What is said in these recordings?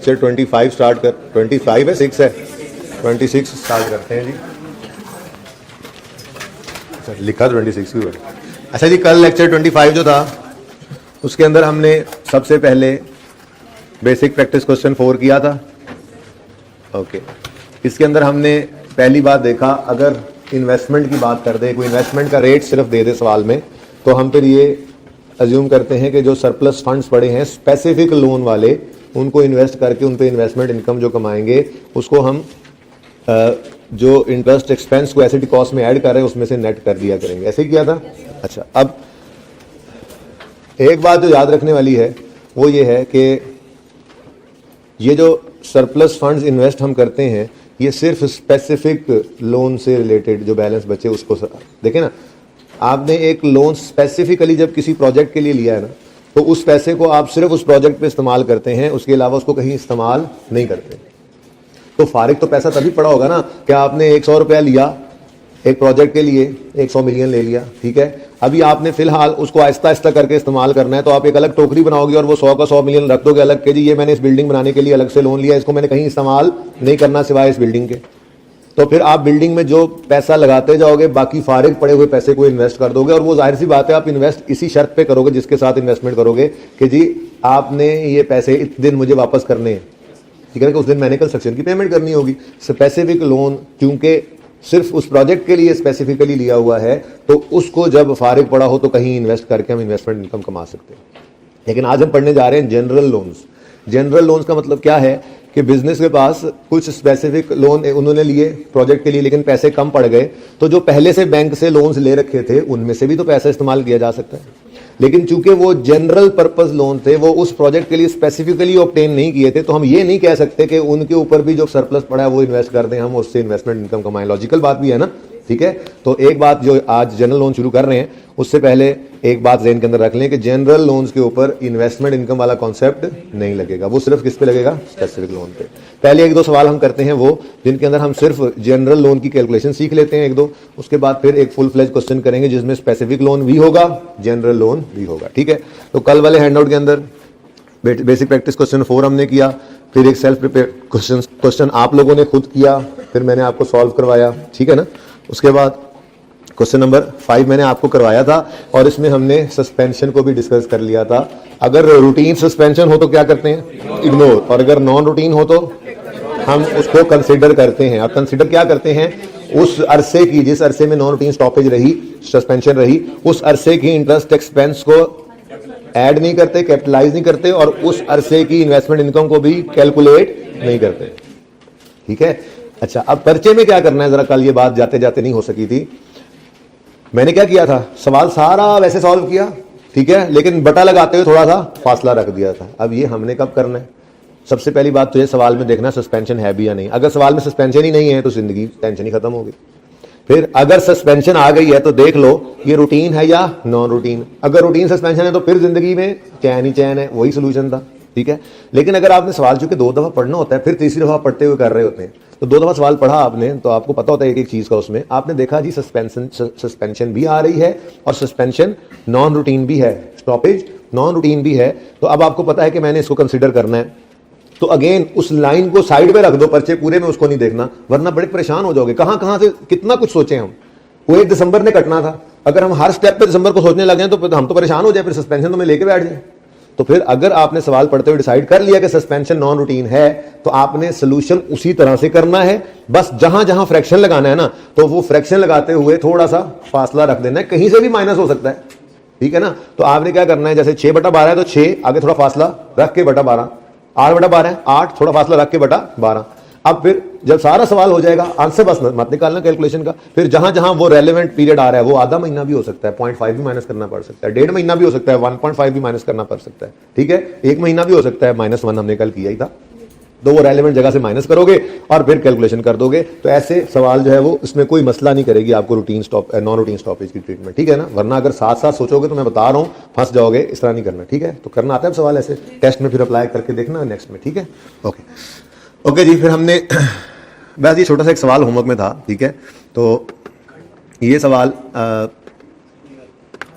Lecture 25 start कर 25 है 6 है 26 स्टार्ट करते हैं जी। लिखा 26 भी है। अच्छा जी, कल लेक्चर 25 जो था उसके अंदर हमने सबसे पहले बेसिक प्रैक्टिस क्वेश्चन 4 किया था। ओके, इसके अंदर हमने पहली बात देखा, अगर इन्वेस्टमेंट की बात कर दे, कोई इन्वेस्टमेंट का रेट सिर्फ दे दे सवाल में, तो हम फिर ये अज्यूम करते हैं कि जो सरप्लस फंड्स पड़े हैं स्पेसिफिक लोन वाले, उनको इन्वेस्ट करके उन पे इन्वेस्टमेंट इनकम जो कमाएंगे उसको हम जो इंटरेस्ट एक्सपेंस को एसिड कॉस्ट में ऐड कर रहे हैं उसमें से नेट कर दिया करेंगे। ऐसे ही किया था। अच्छा, अब एक बात जो याद रखने वाली है वो ये है कि ये जो सरप्लस फंड्स इन्वेस्ट हम करते हैं ये सिर्फ स्पेसिफिक लोन से रिलेटेड जो बैलेंस बचे उसको देखें ना। आपने एक लोन स्पेसिफिकली जब किसी प्रोजेक्ट के लिए लिया है ना, तो उस पैसे को आप सिर्फ उस प्रोजेक्ट पे इस्तेमाल करते हैं, उसके अलावा उसको कहीं इस्तेमाल नहीं करते। तो फारिग तो पैसा तभी पड़ा होगा ना कि आपने 100 रुपया लिया एक प्रोजेक्ट के लिए, 100 मिलियन ले लिया, ठीक है। अभी आपने फिलहाल उसको आहिस्ता आहिस्ता करके इस्तेमाल करना है, तो आप एक अलग टोकरी बनाओगे और वो 100 का 100 मिलियन रख दोगे अलग के, जी ये मैंने इस बिल्डिंग बनाने के लिए अलग से लोन लिया, इसको मैंने कहीं इस्तेमाल नहीं करना सिवाय इस बिल्डिंग के। तो फिर आप बिल्डिंग में जो पैसा लगाते जाओगे, बाकी फारिग पड़े हुए पैसे को इन्वेस्ट कर दोगे, और वो जाहिर सी बात है आप इन्वेस्ट इसी शर्त पे करोगे जिसके साथ इन्वेस्टमेंट करोगे कि जी आपने ये पैसे इतने दिन मुझे वापस करने हैं, ठीक है, कि उस दिन मैंने कंस्ट्रक्शन की पेमेंट करनी होगी। स्पेसिफिक लोन क्योंकि सिर्फ उस प्रोजेक्ट के लिए स्पेसिफिकली लिया हुआ है, तो उसको जब फारिग पड़ा हो तो कहीं इन्वेस्ट करके हम इन्वेस्टमेंट इनकम कमा सकते हैं। लेकिन आज हम पढ़ने जा रहे हैं जनरल लोन्स। जनरल लोन्स का मतलब क्या है कि बिजनेस के पास कुछ स्पेसिफिक लोन उन्होंने लिए प्रोजेक्ट के लिए, लेकिन पैसे कम पड़ गए, तो जो पहले से बैंक से लोन्स ले रखे थे उनमें से भी तो पैसा इस्तेमाल किया जा सकता है। लेकिन चूंकि वो जनरल पर्पस लोन थे, वो उस प्रोजेक्ट के लिए स्पेसिफिकली ऑब्टेन नहीं किए थे, तो हम ये नहीं कह सकते कि उनके ऊपर भी जो सरप्लस पड़ा है वो इन्वेस्ट कर दें, हम उससे इन्वेस्टमेंट इनकम कमाएं। लॉजिकल बात भी है ना, ठीक है। तो एक बात जो आज जनरल लोन शुरू कर रहे हैं उससे पहले एक बात ज़हन के अंदर रख लें कि जनरल लोन्स के ऊपर इन्वेस्टमेंट इनकम वाला कॉन्सेप्ट नहीं लगेगा, वो सिर्फ किस पे लगेगा, स्पेसिफिक लोन पे। पहले एक दो सवाल हम करते हैं वो जिनके अंदर हम सिर्फ जनरल लोन की कैलकुलेशन सीख लेते हैं एक दो, उसके बाद फिर एक फुल फ्लेज क्वेश्चन करेंगे जिसमें स्पेसिफिक लोन भी होगा, जनरल लोन भी होगा, ठीक है। तो कल वाले हैंडआउट के अंदर बेसिक प्रैक्टिस क्वेश्चन 4 हमने किया, फिर एक सेल्फ प्रिपेयर क्वेश्चन आप लोगों ने खुद किया, फिर मैंने आपको सॉल्व करवाया, ठीक है ना। उसके बाद क्वेश्चन नंबर 5 मैंने आपको करवाया था और इसमें हमने सस्पेंशन को भी डिस्कस कर लिया था। अगर रूटीन सस्पेंशन हो तो क्या करते हैं, इग्नोर, और अगर नॉन रूटीन हो तो हम उसको कंसिडर करते हैं। अब कंसिडर क्या करते हैं, उस अरसे की, जिस अरसे में नॉन रूटीन स्टॉपेज रही, सस्पेंशन रही, उस अरसे की इंटरेस्ट एक्सपेंस को ऐड नहीं करते, कैपिटलाइज नहीं करते, और उस अरसे की इन्वेस्टमेंट इनकम को भी कैलकुलेट नहीं करते, ठीक है। अच्छा, अब पर्चे में क्या करना है, जरा कल ये बात जाते जाते नहीं हो सकी थी। मैंने क्या किया था, सवाल सारा वैसे सॉल्व किया, ठीक है, लेकिन बटा लगाते हुए थोड़ा सा फासला रख दिया था। अब ये हमने कब करना है, सबसे पहली बात तो ये सवाल में देखना सस्पेंशन है भी या नहीं। अगर सवाल में सस्पेंशन ही नहीं है तो जिंदगी टेंशन ही खत्म होगी। फिर अगर सस्पेंशन आ गई है तो देख लो ये रूटीन है या नॉन रूटीन। अगर रूटीन सस्पेंशन है तो फिर जिंदगी में चैन ही चैन है, वही सोल्यूशन था, ठीक है। लेकिन अगर आपने सवाल चूंकि 2 दफा पढ़ना होता है, फिर तीसरी दफा पढ़ते हुए कर रहे होते हैं, तो 2 दफा सवाल पढ़ा आपने तो आपको पता होता है एक एक चीज का। उसमें आपने देखा जी सस्पेंशन भी आ रही है और सस्पेंशन नॉन रूटीन भी है, स्टॉपेज नॉन रूटीन भी है। तो अब आपको पता है कि मैंने इसको कंसिडर करना है, तो अगेन उस लाइन को साइड पे रख दो, पर्चे पूरे में उसको नहीं देखना, वरना बड़े परेशान हो जाओगे। कहां से कितना कुछ सोचे हम, वो 1 दिसंबर ने कटना था, अगर हम हर स्टेप पे दिसंबर को सोचने लगे तो हम तो परेशान हो जाए, फिर सस्पेंशन तो मैं लेके बैठ जाए। तो फिर अगर आपने सवाल पढ़ते हुए डिसाइड कर लिया कि सस्पेंशन नॉन रूटीन है, तो आपने सोल्यूशन उसी तरह से करना है। बस जहां जहां फ्रैक्शन लगाना है ना, तो वो फ्रैक्शन लगाते हुए थोड़ा सा फासला रख देना है, कहीं से भी माइनस हो सकता है, ठीक है ना। तो आपने क्या करना है, जैसे 6/12 है तो 6 आगे थोड़ा फासला रख के बटा 12, 8/12 है 8 थोड़ा फासला रख के बटा 12। अब फिर जब सारा सवाल हो जाएगा, आंसर बस मत निकालना कैलकुलेशन का, फिर जहां जहां वो रेलेवेंट पीरियड आ रहा है, वो आधा महीना भी हो सकता है, 0.5 भी माइनस करना पड़ सकता है, 1.5 महीना भी हो सकता है, 1.5 भी माइनस करना पड़ सकता है, ठीक है, 1 महीना भी हो सकता है, -1 हमने कल किया ही था। तो वो रेलेवेंट जगह से माइनस करोगे और फिर कैलकुलेशन कर दोगे। तो ऐसे सवाल जो है वो इसमें कोई मसला नहीं करेगी आपको रूटीन नॉन रूटीन स्टॉपेज की ट्रीटमेंट, ठीक है ना। वरना अगर साथ साथ सोचोगे तो मैं बता रहा हूं फंस जाओगे, इस तरह नहीं करना, ठीक है। तो करना आता है सवाल ऐसे टेस्ट में, फिर अप्लाई करके देखना नेक्स्ट में, ठीक है। ओके जी, फिर हमने बस ये छोटा सा एक सवाल होमवर्क में था, ठीक है। तो ये सवाल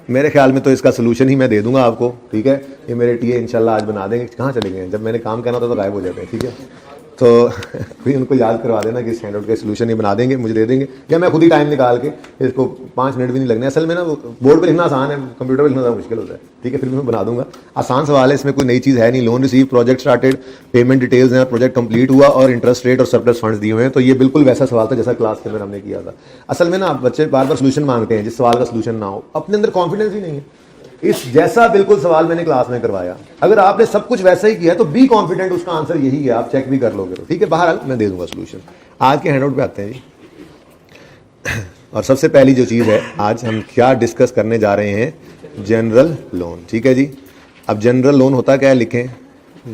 मेरे ख्याल में तो इसका सोल्यूशन ही मैं दे दूंगा आपको, ठीक है। ये मेरे टीए इंशाल्लाह आज बना देंगे। कहाँ चले गए? जब मैंने काम करना होता तो गायब हो जाते हैं, ठीक है। तो फिर उनको याद करवा देना कि इस हैंडआउट का सोल्यूशन ही बना देंगे, मुझे दे देंगे, या मैं खुद ही टाइम निकाल के, इसको 5 मिनट भी नहीं लगने। असल में ना बोर्ड पे लिखना आसान है, कंप्यूटर पे लिखना ज़्यादा मुश्किल होता है, ठीक है। फिर मैं बना दूंगा, आसान सवाल है, इसमें कोई नई चीज़ है नहीं। Loan receive, project started, payment details हैं, प्रोजेक्ट कंप्लीट हुआ और इंटरेस्ट रेट और सरप्लस फंड्स दिए हुए हैं। तो ये बिल्कुल वैसा सवाल था जैसा क्लास के अंदर हमने किया था। असल में ना बच्चे बार बार सोल्यूशन मांगते हैं, जिस सवाल का सोल्यूशन ना हो, अपने अंदर कॉन्फिडेंस ही नहीं है। इस जैसा बिल्कुल सवाल मैंने क्लास में करवाया, अगर आपने सब कुछ वैसा ही किया तो बी कॉन्फिडेंट उसका आंसर यही है, आप चेक भी कर लोगे तो, ठीक है। बहरहाल मैं दे दूंगा सोल्यूशन। आज के हैंडआउट पे आते हैं जी। और सबसे पहली जो चीज़ है, आज हम क्या डिस्कस करने जा रहे हैं, जनरल लोन, ठीक है जी। अब जनरल लोन होता क्या है, लिखें,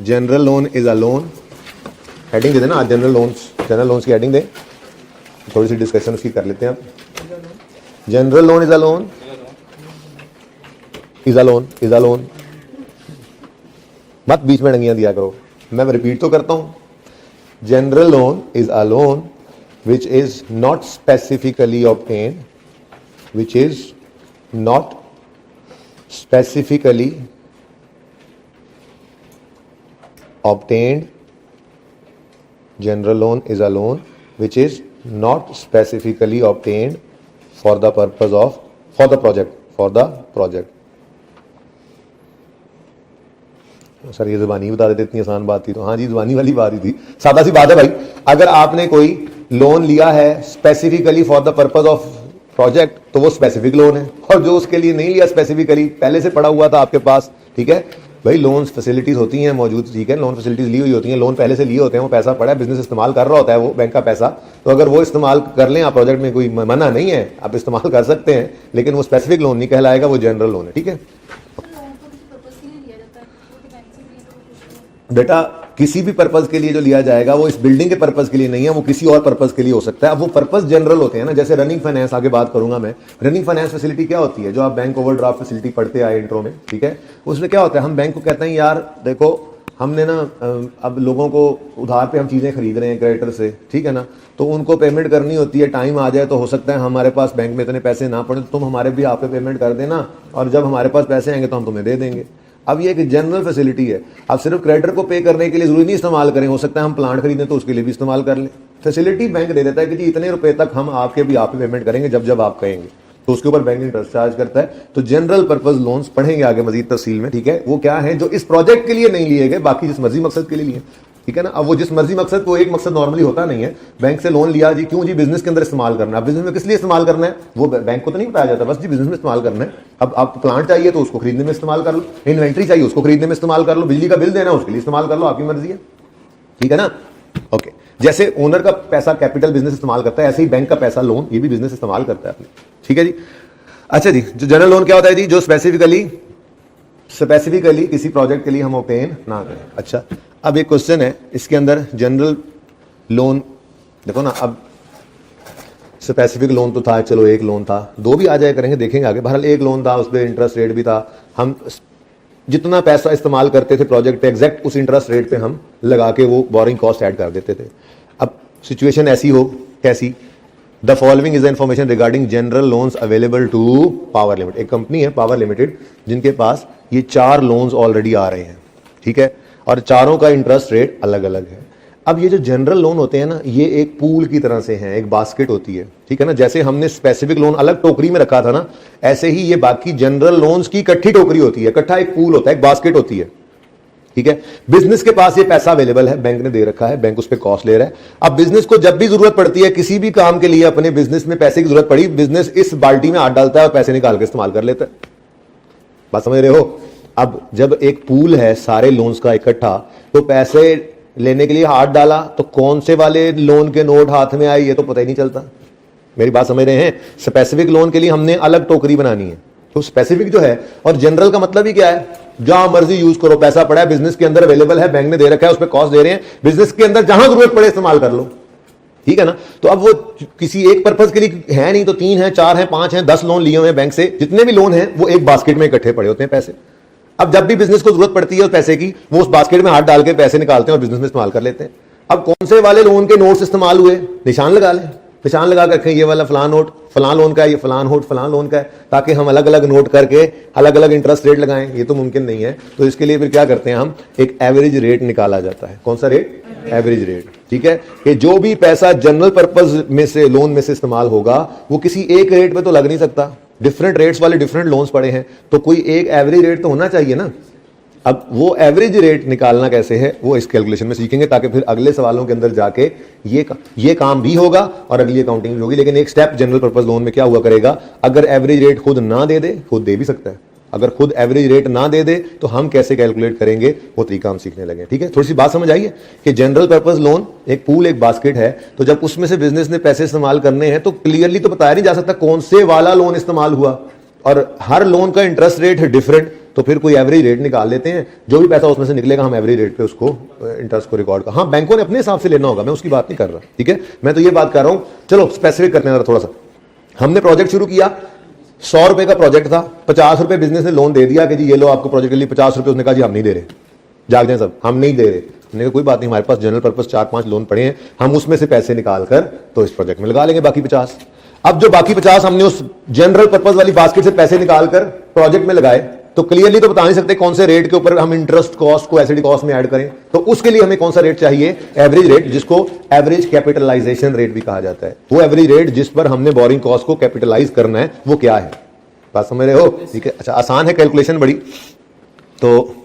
general loan is a loan, heading दे देना आज, जनरल लोन्स की हेडिंग दे, थोड़ी सी डिस्कशन उसकी कर लेते हैं अब। General loan is a loan, is a loan, मत बीच में डंगियां दिया करो, मैं रिपीट तो करता हूं। General loan is a loan which is not specifically obtained, which is not specifically obtained. General loan is a loan which is not specifically obtained for the purpose of for the project. Sir ये ज़बानी बता देते, इतनी आसान बात थी तो। हाँ जी, ज़बानी वाली बात ही थी, सादा सी बात है भाई। अगर आपने कोई लोन लिया है specifically for the purpose of project तो वो स्पेसिफिक लोन है, और जो उसके लिए नहीं लिया स्पेसिफिकली, पहले से पड़ा हुआ था आपके पास, ठीक है भाई। लोन्स फैसिलिटीज होती हैं मौजूद, ठीक है, लोन फैसिलिटीज ली हुई होती हैं, लोन पहले से लिए होते हैं, वो पैसा पड़ा है, बिजनेस इस्तेमाल कर रहा होता है वो बैंक का पैसा, तो अगर वो इस्तेमाल कर लें आप प्रोजेक्ट में, कोई मना नहीं है, आप इस्तेमाल कर सकते हैं, लेकिन वो स्पेसिफिक लोन नहीं कहलाएगा, वो जनरल लोन है, ठीक है। बेटा किसी भी पर्पज के लिए जो लिया जाएगा वो इस बिल्डिंग के पर्पज के लिए नहीं है, वो किसी और पर्पज के लिए हो सकता है। अब वो पर्पज जनरल होते हैं ना, जैसे रनिंग फाइनेंस, आगे बात करूंगा मैं। रनिंग फाइनेंस फैसिलिटी क्या होती है, जो आप बैंक ओवरड्राफ्ट फैसिलिटी पढ़ते आए इंट्रो में, ठीक है। उसमें क्या होता है, हम बैंक को कहते हैं यार देखो हमने ना अब लोगों को उधार पे हम चीज़ें खरीद रहे हैं क्रेडिटर से, ठीक है ना, तो उनको पेमेंट करनी होती है, टाइम आ जाए तो हो सकता है हमारे पास बैंक में इतने पैसे ना पड़े, तो तुम हमारे भी आप पे पेमेंट कर देना, और जब हमारे पास पैसे आएंगे तो हम तुम्हें दे देंगे। अब ये एक जनरल फैसिलिटी है, आप सिर्फ क्रेडिटर को पे करने के लिए जरूरी नहीं इस्तेमाल करें, हो सकता है हम प्लांट खरीदें तो उसके लिए भी इस्तेमाल कर लें। फैसिलिटी बैंक दे देता है कि जी इतने रुपए तक हम आपके भी आप पेमेंट करेंगे जब आप कहेंगे, तो उसके ऊपर बैंक इंटरेस्ट चार्ज करता है। तो जनरल पर्पज लोन्स पढ़ेंगे आगे मजीद तफसील में, ठीक है। वो क्या है, जो इस प्रोजेक्ट के लिए नहीं लिए गए, बाकी जिस मर्जी मकसद के लिए लिए, ठीक है ना। अब वो जिस मर्जी मकसद, वो एक मकसद नॉर्मली होता नहीं है, बैंक से लोन लिया जी, क्यों जी, बिजनेस के अंदर इस्तेमाल करना है। बिजनेस में किस लिए इस्तेमाल करना है वो बैंक को तो नहीं बताया जाता, बस जी बिजनेस में इस्तेमाल करना है। अब आप प्लांट चाहिए तो उसको खरीदने में इस्तेमाल कर लो, इन्वेंट्री चाहिए उसको खरीदने में इस्तेमाल कर लो, बिजली का बिल देना उसके लिए इस्तेमाल कर लो, आपकी मर्जी है, ठीक है ना। ओके, जैसे ओनर का पैसा कैपिटल बिजनेस इस्तेमाल करता है, ऐसे ही बैंक का पैसा लोन ये भी बिजनेस इस्तेमाल करता है अपने, ठीक है जी। अच्छा जी, जो जनरल लोन क्या होता है जी, जो स्पेसिफिकली किसी प्रोजेक्ट के लिए हम ऑब्टेन ना करें। अच्छा, अब एक क्वेश्चन है इसके अंदर, जनरल लोन देखो ना, अब स्पेसिफिक लोन तो था, चलो एक लोन था, दो भी आ जाए करेंगे, देखेंगे आगे। बहरहाल एक लोन था, उस पर इंटरेस्ट रेट भी था, हम जितना पैसा इस्तेमाल करते थे प्रोजेक्ट पे, एग्जैक्ट उस इंटरेस्ट रेट पे हम लगा के वो बोरिंग कॉस्ट ऐड कर देते थे। अब सिचुएशन ऐसी हो, कैसी, the following is information regarding general loans available to Power Limited. एक कंपनी है पावर लिमिटेड, जिनके पास ये 4 लोन्स ऑलरेडी आ रहे हैं, ठीक है, और चारों का इंटरेस्ट रेट अलग अलग है। अब ये जो जनरल लोन होते हैं ना, ये एक पूल की तरह से हैं, एक बास्केट होती है, ठीक है ना। जैसे हमने स्पेसिफिक लोन अलग टोकरी में रखा था ना, ऐसे ही ये बाकी जनरल लोन्स की इकट्ठी टोकरी होती है, इकट्ठा एक पूल होता है, एक बास्केट होती है, ठीक है। बिजनेस के पास ये पैसा अवेलेबल है, बैंक ने दे रखा है, बैंक उस पर कॉस्ट ले रहा है। अब बिजनेस को जब भी जरूरत पड़ती है, किसी भी काम के लिए अपने बिजनेस में पैसे की जरूरत पड़ी, बिजनेस इस बाल्टी में हाथ डालता है और पैसे निकाल के इस्तेमाल कर लेता है। बात समझ रहे हो। अब जब एक पूल है सारे लोन्स का इकट्ठा, तो पैसे लेने के लिए हाथ डाला तो कौन से वाले लोन के नोट हाथ में आए ये तो पता ही नहीं चलता। मेरी बात समझ रहे हैं। स्पेसिफिक लोन के लिए हमने अलग टोकरी बनानी है, तो स्पेसिफिक जो है, और जनरल का मतलब ही क्या है, जहां मर्जी यूज करो, पैसा पड़ा है बिजनेस के अंदर अवेलेबल है, बैंक ने दे रखा है, उस पर कॉस्ट दे रहे हैं, बिजनेस के अंदर जहां जरूरत पड़े इस्तेमाल कर लो, ठीक है ना। तो अब वो किसी एक पर्पज के लिए है नहीं, तो 3 है, 4 है, 5 है, 10 लोन लिए हुए हैं बैंक से, जितने भी लोन है वो एक बास्केट में इकट्ठे पड़े होते हैं पैसे। अब जब भी बिजनेस को जरूरत पड़ती है उस पैसे की, वो उस बास्केट में हाथ डाल के पैसे निकालते हैं और बिजनेस में इस्तेमाल कर लेते हैं। अब कौन से वाले लोन के नोट्स इस्तेमाल हुए, निशान लगा लें, निशान लगा कर रखें, ये वाला फलां नोट फलां लोन का है, ये फलां नोट फलां लोन का है, ताकि हम अलग अलग नोट करके अलग अलग इंटरेस्ट रेट लगाएं। ये तो मुमकिन नहीं है। तो इसके लिए फिर क्या करते हैं, हम एक एवरेज रेट निकाला जाता है। कौन सा रेट? Average rate. ठीक है, कि जो भी पैसा जनरल पर्पज में से लोन में से इस्तेमाल होगा वो किसी एक रेट पे तो लग नहीं सकता। डिफरेंट रेट्स वाले डिफरेंट लोन्स पड़े हैं, तो कोई एक एवरेज रेट तो होना चाहिए ना। अब वो एवरेज रेट निकालना कैसे है वो इस कैलकुलेशन में सीखेंगे, ताकि फिर अगले सवालों के अंदर जाके ये काम भी होगा और अगली अकाउंटिंग भी होगी। लेकिन एक स्टेप जनरल पर्पस लोन में क्या हुआ करेगा, अगर एवरेज रेट खुद ना दे दे, खुद दे भी सकता है, अगर खुद एवरेज रेट ना दे दे तो हम कैसे कैलकुलेट करेंगे वो तरीका हम सीखने लगे। ठीक है, थोड़ी सी बात समझ आई है कि जनरल पर्पस लोन एक पूल एक बास्केट है, तो जब उसमें से बिजनेस ने पैसे इस्तेमाल करने हैं तो क्लियरली तो बताया नहीं जा सकता कौन से वाला लोन इस्तेमाल हुआ, और हर लोन का इंटरेस्ट रेट है डिफरेंट। तो फिर कोई एवरेज रेट निकाल लेते हैं, जो भी पैसा उसमें से निकलेगा हम एवरेज रेट पे उसको इंटरेस्ट को रिकॉर्ड कर। हाँ, बैंकों ने अपने हिसाब से लेना होगा, मैं उसकी बात नहीं कर रहा। ठीक है, मैं तो ये बात कर रहा हूं। चलो स्पेसिफिक करने वाला थोड़ा सा। हमने प्रोजेक्ट शुरू किया, 100 रुपए का प्रोजेक्ट था, 50 रुपए बिजनेस ने लोन दे दिया कि जी ये लो आपको प्रोजेक्ट के लिए 50 रुपए। उसने कहा जी हम नहीं दे रहे, जाग जाए सब, हम नहीं दे रहे। हमने कहा कोई बात नहीं, हमारे पास जनरल पर्पस 4-5 लोन पड़े हैं, हम उसमें से पैसे निकाल कर तो इस प्रोजेक्ट में लगा लेंगे बाकी 50। अब जो बाकी 50 हमने उस जनरल पर्पस वाली बास्केट से पैसे निकाल कर प्रोजेक्ट में लगाए, तो क्लियरली तो बता नहीं सकते कौन से रेट के ऊपर हम इंटरेस्ट कॉस्ट को एसिड कॉस्ट में ऐड करें। तो उसके लिए हमें कौन सा रेट चाहिए? एवरेज रेट, जिसको एवरेज कैपिटलाइजेशन रेट भी कहा जाता है। वो एवरेज रेट जिस पर हमने बोरिंग कॉस्ट को कैपिटलाइज करना है वो क्या है, बात समझ रहे हो? ठीक है, अच्छा आसान है कैलकुलेशन बड़ी। तो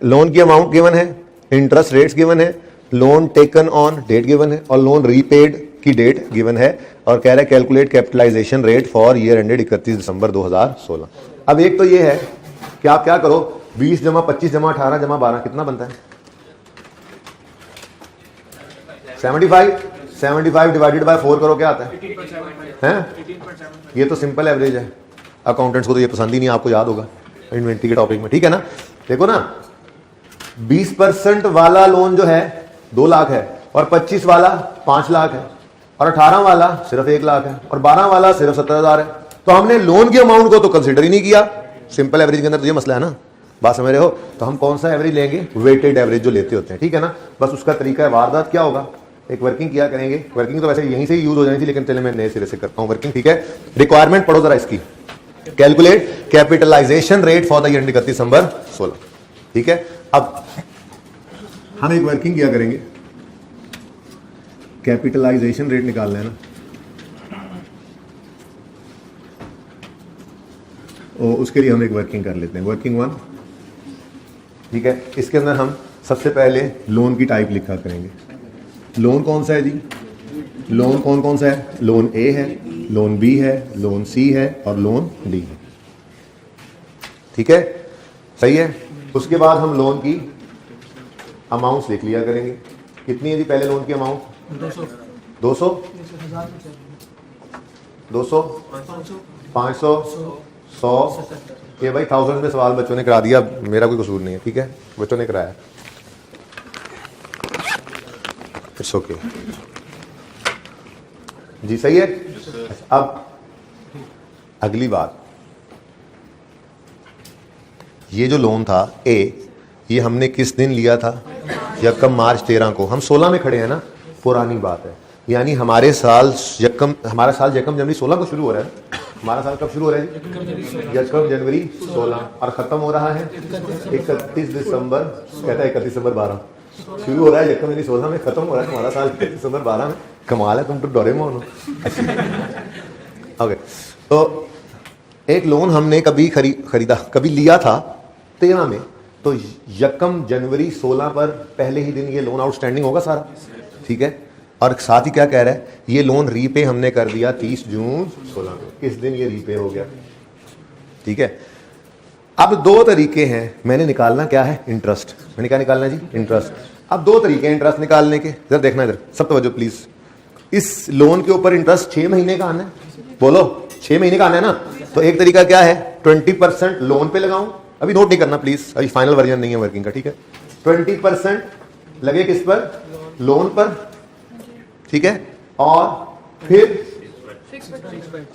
लोन की अमाउंट गिवन है, इंटरेस्ट रेट्स गिवन है, loan taken on date given है और लोन रीपेड की डेट गिवन है, और कह रहा है calculate capitalization rate for year ended 31 December 2016। अब एक तो ये है कि आप क्या करो, 20 जमा 25 जमा 18 जमा 12 कितना बनता है? 75 डिवाइडेड बाय 4 करो, क्या आता है? ये तो सिंपल एवरेज है। अकाउंटेंट्स को तो ये पसंद ही नहीं, आपको याद होगा इन्वेंट्री के टॉपिक में। ठीक है ना, देखो ना, 20% वाला लोन जो है 2 लाख है, और 25 वाला 5 लाख है, और 18 वाला सिर्फ 1 लाख है, और 12 वाला सिर्फ 70,000 है। तो हमने लोन की अमाउंट को तो कंसिडर ही नहीं किया। सिंपल एवरेज के अंदर तो ये मसला है ना, बात समझ रहे हो? तो हम कौन सा एवरेज लेंगे? वेटेड एवरेज जो लेते होते हैं। ठीक है ना, बस उसका तरीका है। वारदात क्या होगा, एक वर्किंग किया करेंगे। वर्किंग तो वैसे यहीं से ही यूज हो जानी थी, लेकिन चले मैं नए सिरे से करता हूं वर्किंग। ठीक है, रिक्वायरमेंट पढ़ो जरा इसकी, calculate capitalization rate for the year 31 December 16। ठीक है, अब हम एक वर्किंग किया करेंगे, कैपिटलाइजेशन रेट निकालना है ना, और उसके लिए हम एक वर्किंग कर लेते हैं, वर्किंग 1। ठीक है, इसके अंदर हम सबसे पहले लोन की टाइप लिखा करेंगे। लोन कौन सा है जी? लोन कौन कौन सा है? लोन ए है, लोन बी है, लोन सी है और लोन डी है। ठीक है, सही है। उसके बाद हम लोन की अमाउंट्स लिख लिया करेंगे। कितनी है जी पहले लोन की अमाउंट? 200 500 100। ये भाई 1000 में सवाल बच्चों ने करा दिया, मेरा कोई कसूर नहीं है। ठीक है, बच्चों ने कराया, इट्स ओके जी, सही है। अब अगली बात, ये जो लोन था ए, ये हमने किस दिन लिया था? यकम मार्च 13 को। हम 16 में खड़े हैं ना, पुरानी बात है। यानी हमारा साल यकम जनवरी 16 को शुरू हो रहा है। हमारा साल कब शुरू हो रहा है? यकम जनवरी 16, और खत्म हो रहा है 31 दिसंबर। कहता है 31 दिसंबर 12 शुरू हो रहा है, यकम जनवरी 16 में खत्म हो रहा है हमारा साल 31 दिसंबर 12 में। कमाल है, तुम तो डोरेमोन हो। ओके, तो एक लोन हमने कभी खरीदा, कभी लिया था 13 में, तो यकम जनवरी 16 पर पहले ही दिन ये लोन आउटस्टैंडिंग होगा सारा। ठीक है, और साथ ही क्या कह रहा है, ये लोन रीपे हमने कर दिया 30 जून 16 को। इस दिन ये रीपे हो गया। ठीक है, अब 2 तरीके हैं, मैंने निकालना क्या है? इंटरेस्ट। मैंने क्या निकालना है जी? इंटरेस्ट। अब 2 तरीके हैं इंटरेस्ट निकालने के, जरा देखना इधर, सब तवज्जो प्लीज। इस लोन के ऊपर इंटरेस्ट 6 महीने का आना है, बोलो 6 महीने का आना है ना। तो एक तरीका क्या है, 20% लोन पे लगाऊं। अभी नोट नहीं करना प्लीज, अभी फाइनल वर्जन नहीं है वर्किंग का। ठीक है, 20% लगे किस पर? लोन पर। ठीक है, और फिर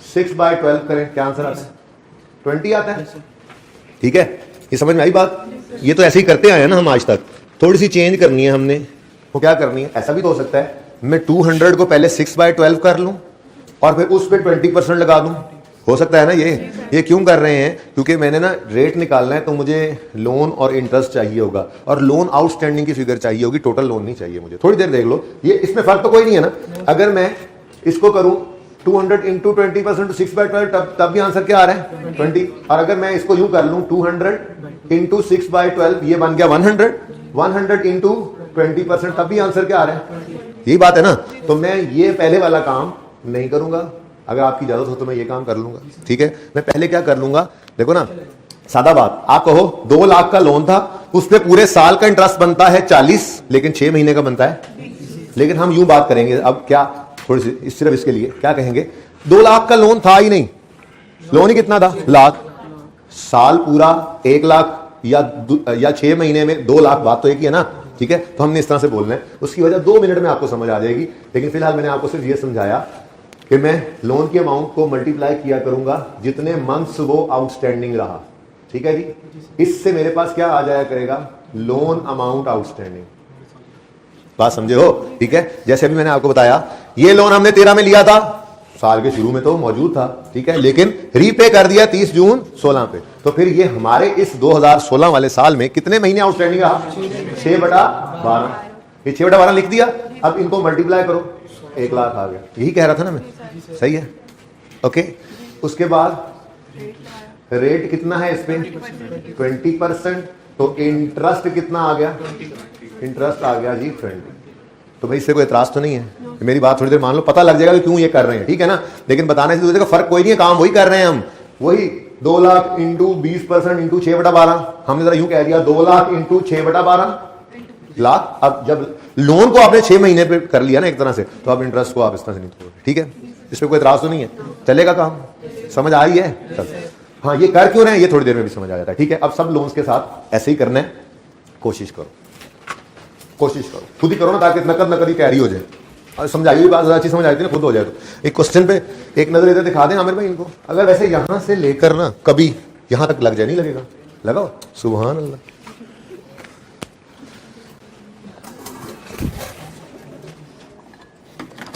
6/12 करें, क्या आंसर आता है? 20 आता है। ठीक है, ये समझ में आई बात? ये तो ऐसे ही करते आए हैं ना हम आज तक, थोड़ी सी चेंज करनी है हमने। वो क्या करनी है? ऐसा भी तो हो सकता है मैं 200 को पहले 6/12 कर लूं और फिर उस पर 20% लगा दूं? हो सकता है ना। ये क्यों कर रहे हैं? क्योंकि मैंने ना रेट निकालना है, तो मुझे लोन और इंटरेस्ट चाहिए होगा और लोन आउटस्टैंडिंग की फिगर चाहिए होगी, टोटल लोन नहीं चाहिए मुझे। थोड़ी देर देख लो, ये इसमें फर्क तो कोई नहीं है ना। अगर मैं इसको करूं 200 इंटू 20% 6/12, तब भी आंसर क्या आ रहा है? 20। और अगर मैं इसको यूं कर लूं 200 इंटू 6/12, ये बन गया 100। 100 इंटू 20%, तब भी आंसर क्या आ रहा है? यही बात है ना। तो मैं ये पहले वाला काम नहीं करूंगा। अगर आपकी इजाजत हो तो मैं ये काम कर लूंगा, ठीक है। मैं पहले क्या कर लूंगा, देखो ना, सादा बात, आप कहो 2 लाख का लोन था, उस पे पूरे साल का इंटरेस्ट बनता है 40, लेकिन 6 महीने का बनता है। लेकिन हम यूं बात करेंगे, अब क्या थोड़ी सी सिर्फ इसके लिए क्या कहेंगे, 2 लाख का लोन था ही नहीं, लोन ही कितना था? लाख। साल पूरा 1 लाख या 6 महीने में 2 लाख, बात तो एक ही है ना, ठीक है। तो हमने इस तरह से बोलना है। उसकी वजह 2 मिनट में आपको समझ आ जाएगी। लेकिन फिलहाल मैंने आपको सिर्फ ये समझाया कि मैं लोन के अमाउंट को मल्टीप्लाई किया करूंगा जितने मंथ्स वो आउटस्टैंडिंग रहा, ठीक है जी। इससे मेरे पास क्या आ जाया करेगा? Loan amount outstanding. बात समझे हो? ठीक है। जैसे अभी मैंने आपको बताया, ये लोन हमने 13 में लिया था, साल के शुरू में तो मौजूद था, ठीक है, लेकिन रीपे कर दिया 30 जून 16 पे। तो फिर ये हमारे इस 2016 वाले साल में कितने महीने आउटस्टैंडिंग रहा? 6/12। ये 6/12 लिख दिया। अब इनको मल्टीप्लाई करो, 1 लाख आ गया। यही कह रहा था ना मैं, सही है, ओके। उसके बाद रेट कितना है इस पे? 20%। तो इंटरेस्ट कितना आ गया? इंटरेस्ट आ गया जी 20। तो भाई इससे कोई एतराज तो नहीं है? मेरी बात थोड़ी देर मान लो, पता लग जाएगा कि क्यों ये कर रहे हैं, ठीक है ना। लेकिन बताने से दूसरे का फर्क कोई नहीं है, काम वही कर रहे हैं हम। वही 2 लाख इंटू 20% इंटू 6/12। हमने जरा यूं कह दिया 2 लाख इंटू 6/12 लाख। अब जब लोन को आपने 6 महीने पे कर लिया ना एक तरह से, तो अब इंटरेस्ट को आप इस तरह से नहीं तोड़ोगे, ठीक है। इस पर कोई एतराज तो नहीं है, चलेगा काम। समझ आई है? चल, हाँ, ये कर क्यों रहे हैं ये थोड़ी देर में भी समझ आ जाता है, ठीक है। अब सब लोन्स के साथ ऐसे ही करना है। कोशिश करो, खुद ही करो ना, ताकि नकद ही तैयारी हो जाए। और समझाई हुई बात अच्छी समझ आती है ना, खुद हो जाए। तो एक क्वेश्चन पे एक नजर इधर दिखा दें आमिर भाई इनको। अगर वैसे यहां से लेकर ना कभी यहां तक लग जाए, नहीं लगेगा? लगाओ, सुभान अल्लाह।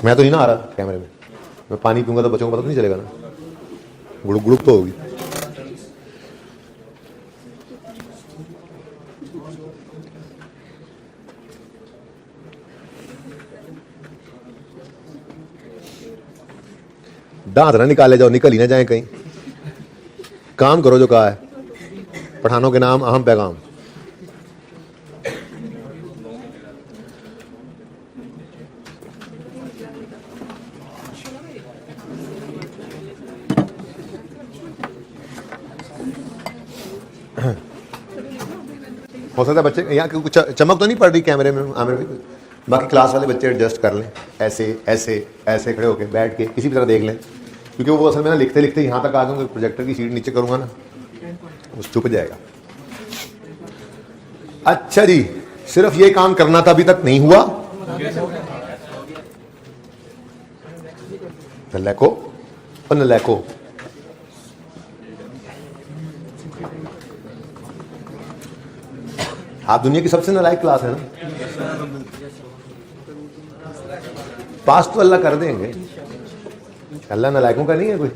मैं तो नहीं ना आ रहा कैमरे में, मैं पानी पीऊंगा तो बच्चों को पता तो नहीं चलेगा ना, गुड़ुक गुड़ुक तो होगी। दांत ना निकाले जाओ, निकल ही ना जाए कहीं। काम करो जो कहा है, पठानों के नाम अहम पैगाम। हो सकता है बच्चे यहाँ कुछ चमक तो नहीं पड़ रही कैमरे में आमिर भाई, बाकी क्लास वाले बच्चे एडजस्ट कर लें, ऐसे ऐसे ऐसे खड़े होकर बैठ के किसी भी तरह देख लें, क्योंकि वो असल में ना लिखते लिखते यहाँ तक आ जाऊँगा, प्रोजेक्टर की शीट नीचे करूँगा ना, वो चुप जाएगा। अच्छा जी, सिर्फ ये काम करना था, अभी तक नहीं हुआ। नलैको और नलैको, आप दुनिया की सबसे नालायक क्लास है ना। पास तो अल्लाह कर देंगे, अल्लाह नालायकों का नहीं है कोई।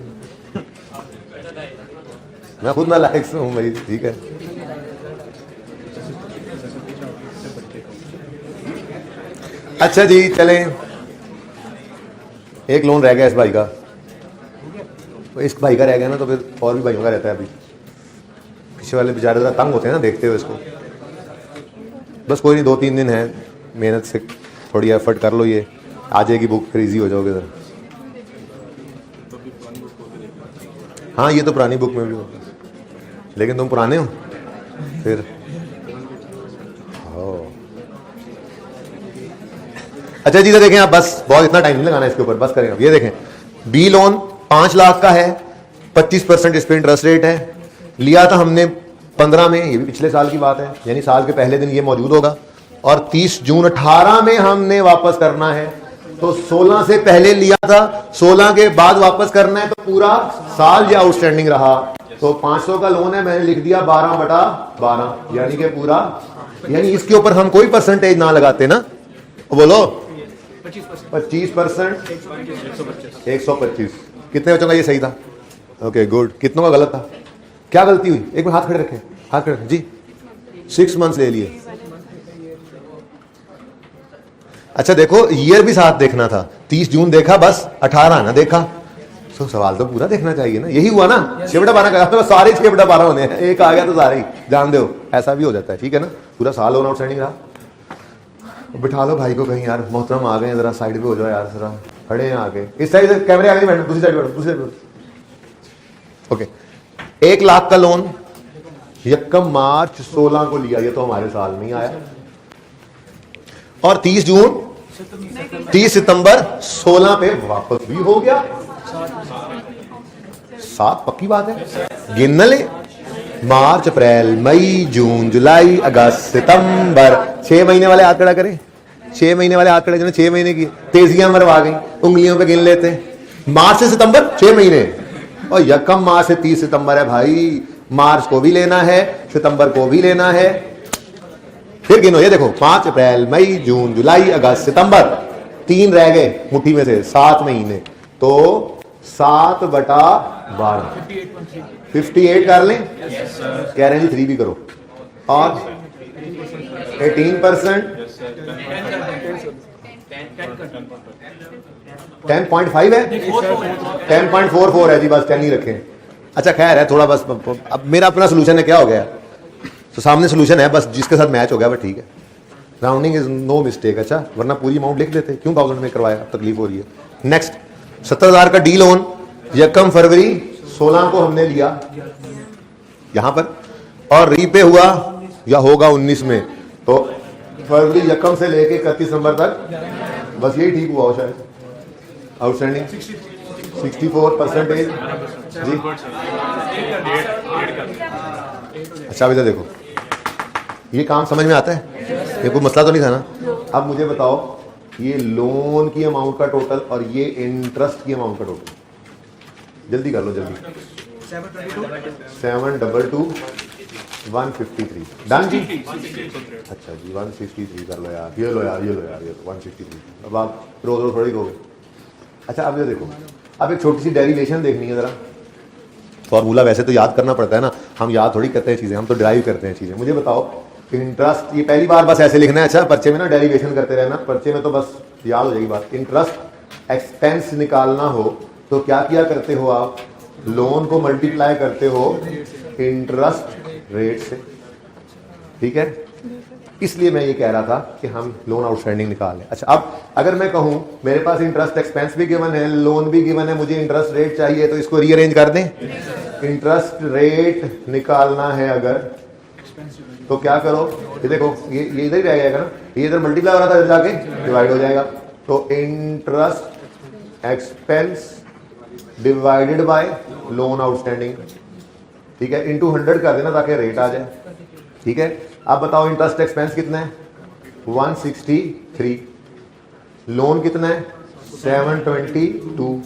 मैं खुद नालायक से हूं भाई, ठीक है। अच्छा जी, चलें। एक लोन रह गया इस भाई का, इस भाई का रह गया ना, तो फिर और भी भाइयों का रहता है। अभी पीछे वाले बेचारे जरा तंग होते हैं ना देखते हुए इसको। बस कोई नहीं, 2-3 दिन है, मेहनत से थोड़ी एफर्ट कर लो, ये आ जाएगी बुक, फिर ईजी हो जाओगे जरा। हाँ, ये तो पुरानी बुक में भी होता है, लेकिन तुम पुराने हो फिर। अच्छा जी, तो देखें आप, बस बहुत इतना टाइम नहीं लगाना इसके ऊपर, बस करें आप। ये देखें, बी लोन 5 लाख का है, 25% इस पर इंटरेस्ट रेट है। लिया था हमने 15 में, ये भी पिछले साल की बात है, यानी साल के पहले दिन ये मौजूद होगा। और 30 जून 18 में हमने वापस करना है। तो 16 से पहले लिया था, 16 के बाद वापस करना है, तो पूरा साल ये आउटस्टैंडिंग रहा। तो 500 का लोन है, मैंने लिख दिया 12/12, यानी कि पूरा, यानी इसके ऊपर हम कोई परसेंटेज ना लगाते ना, बोलो 25%, 125। कितने बच्चों का ये सही था? Okay good. कितनों का गलत था? क्या गलती हुई? एक मिनट हाथ खड़े रखें, हाथ खड़े रखें जी। 6 मंथ्स ले लिए। अच्छा देखो, ईयर भी साथ देखना था। 30 जून देखा बस, 18 ना देखा। तो सवाल तो पूरा देखना चाहिए ना। यही हुआ ना, 6/12 का तो सारे 6/12 होने हैं, एक आ गया तो सारे ही जान दो, ऐसा भी हो जाता है। ठीक है ना, पूरा साल लोन आउटस्टैंडिंग रहा। बिठा लो भाई को कहीं यार, मोहतरम आ गए, जरा साइड पे हो जाओ यार, जरा खड़े हैं आगे, इस साइड से कैमरे आगे बैठो, दूसरी साइड बैठो, दूसरी साइड बैठो। ओके, 1 लाख का लोन यकम मार्च 16 को लिया, ये तो हमारे साल में ही आया, और 30 सितंबर 16 पे वापस भी हो गया। 7 पक्की बात है, गिन न ले। मार्च, अप्रैल, मई, जून, जुलाई, अगस्त, सितंबर, 6 महीने वाले हाथ खड़ा करें। 6 महीने वाले हाथ खड़े, जिन्हें 6 महीने की तेजियां मरवा गई, उंगलियों पे गिन लेते हैं। मार्च से सितंबर 6 महीने, और यकम मार्च से 30 सितंबर है भाई। मार्च को भी लेना है, सितंबर को भी लेना है, फिर गिनो। ये देखो, 5 अप्रैल, मई, जून, जुलाई, अगस्त, सितंबर, 3 रह गए मुट्ठी में से, 7 महीने, तो 7/12 58 कर लें। कह रहे हैं जी 3 भी करो, और 18%, 10.5 है, 10.44 है जी, बस 10 ही रखें। अच्छा खैर है, थोड़ा बस, अब मेरा अपना सोल्यूशन है, क्या हो गया तो सामने सोल्यूशन है, बस जिसके साथ मैच हो गया बस ठीक है। Rounding is no mistake. अच्छा, वरना पूरी अमाउंट लिख देते, क्यों 1000 में करवाया, तकलीफ हो रही है। नेक्स्ट, 70,000 का डी लोन, यकम फरवरी 16 को हमने लिया यहां पर, और रीपे हुआ या होगा 19 में, तो फरवरी यकम से लेके 31 नंबर तक, बस यही ठीक हुआ शायद। आउटस्टैंडिंग 64% जी। अच्छा अभी तो देखो, ये काम समझ में आता है, ये कोई मसला तो नहीं था ना। अब मुझे बताओ, ये लोन की अमाउंट का टोटल और ये इंटरेस्ट की अमाउंट का टोटल, जल्दी कर लो जल्दी। 722 153 डन जी। अच्छा जी 163 कर लो यार, ये लो यार, ये लो यार, ये 163। अब आप रो थोड़ी रोगे। अच्छा अब ये देखो, अब एक छोटी सी डेरिवेशन देखनी है जरा। फॉर्मूला वैसे तो याद करना पड़ता है ना, हम याद थोड़ी करते हैं चीजें, हम तो ड्राइव करते हैं चीजें। मुझे बताओ, इंटरेस्ट, ये पहली बार बस ऐसे लिखना है। अच्छा पर्चे में ना डेरिवेशन करते रहना, पर्चे में तो बस याद हो जाएगी बात। इंटरेस्ट एक्सपेंस निकालना हो तो क्या किया करते हो आप, लोन को मल्टीप्लाई करते हो इंटरेस्ट रेट से, ठीक है। इसलिए मैं ये कह रहा था कि हम लोन आउटस्टैंडिंग निकाल लें। अच्छा अब अगर मैं कहूं मेरे पास इंटरेस्ट एक्सपेंस भी गिवन है, लोन भी गिवन है, मुझे इंटरेस्ट रेट चाहिए, तो इसको रीअरेंज कर दें। इंटरेस्ट रेट निकालना है अगर, तो क्या करो, ये देखो, ये इधर ही रह जाएगा ना, ये इधर मल्टीप्लाई हो रहा था, इधर जाके डिवाइड हो जाएगा। तो interest expense divided by loan outstanding, ठीक है, इनटू 100 कर देना ताकि रेट आ जाए, ठीक है। अब बताओ इंटरेस्ट एक्सपेंस कितना है, 163, लोन कितना है 722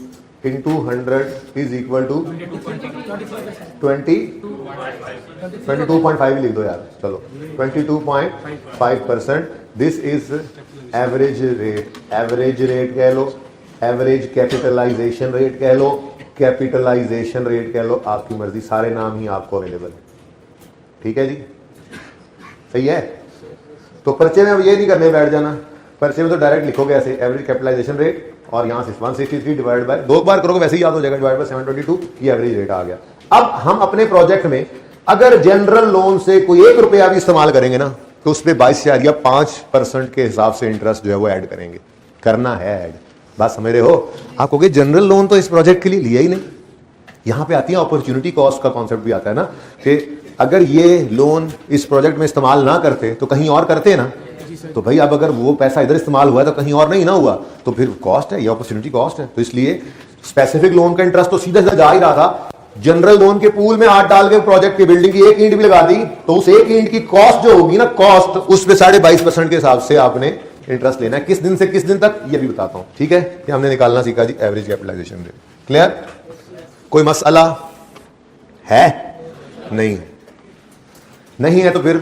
इंटू 100 इज इक्वल टू 22.5 लिख दो यार, चलो 22.5%। This is average rate, average rate कह लो, एवरेज कैपिटलाइजेशन रेट कह लो, कैपिटलाइजेशन रेट कह लो, आपकी मर्जी, सारे नाम ही आपको अवेलेबल है, ठीक है जी, सही है। तो पर्चे में अब ये नहीं करने बैठ जाना, पर्चे में तो डायरेक्ट लिखोगे ऐसे, एवरेज कैपिटलाइजेशन रेट, और यहां से 163 डिवाइड बाय, 2 बार करोगे वैसे ही याद हो जाएगा, डिवाइड बाय 722, ये एवरेज रेट आ गया। अब हम अपने प्रोजेक्ट में अगर जनरल लोन से कोई 1 रुपया भी इस्तेमाल करेंगे ना, तो उस पर 22,000 या 5% के हिसाब से इंटरेस्ट जो है वो ऐड करेंगे, करना है ऐड, बात समझ रहे हो। आप कहोगे जनरल लोन तो इस प्रोजेक्ट के लिए लिया ही नहीं। यहां पे आती है अपॉर्चुनिटी कॉस्ट का कॉन्सेप्ट भी आता है ना, कि अगर ये लोन इस प्रोजेक्ट में इस्तेमाल ना करते तो कहीं और करते ना, तो भाई अब अगर वो पैसा इधर इस्तेमाल हुआ है तो कहीं और नहीं ना हुआ, तो फिर कॉस्ट है, ये अपॉर्चुनिटी कॉस्ट है। तो इसलिए स्पेसिफिक लोन का इंटरेस्ट तो सीधा सीधा जा ही रहा था, जनरल लोन के पूल में हाथ डाल के प्रोजेक्ट की बिल्डिंग की 1 ईंट भी लगा दी, तो उस 1 ईंट की कॉस्ट जो होगी ना, कॉस्ट उस पे 22.5% के हिसाब से आपने इंटरेस्ट लेना है। किस दिन से किस दिन तक ये भी बताता हूं, ठीक है। ये हमने निकालना सीखा जी, एवरेज कैपिटलाइजेशन रेट। क्लियर? कोई मसला है? नहीं है, नहीं है तो फिर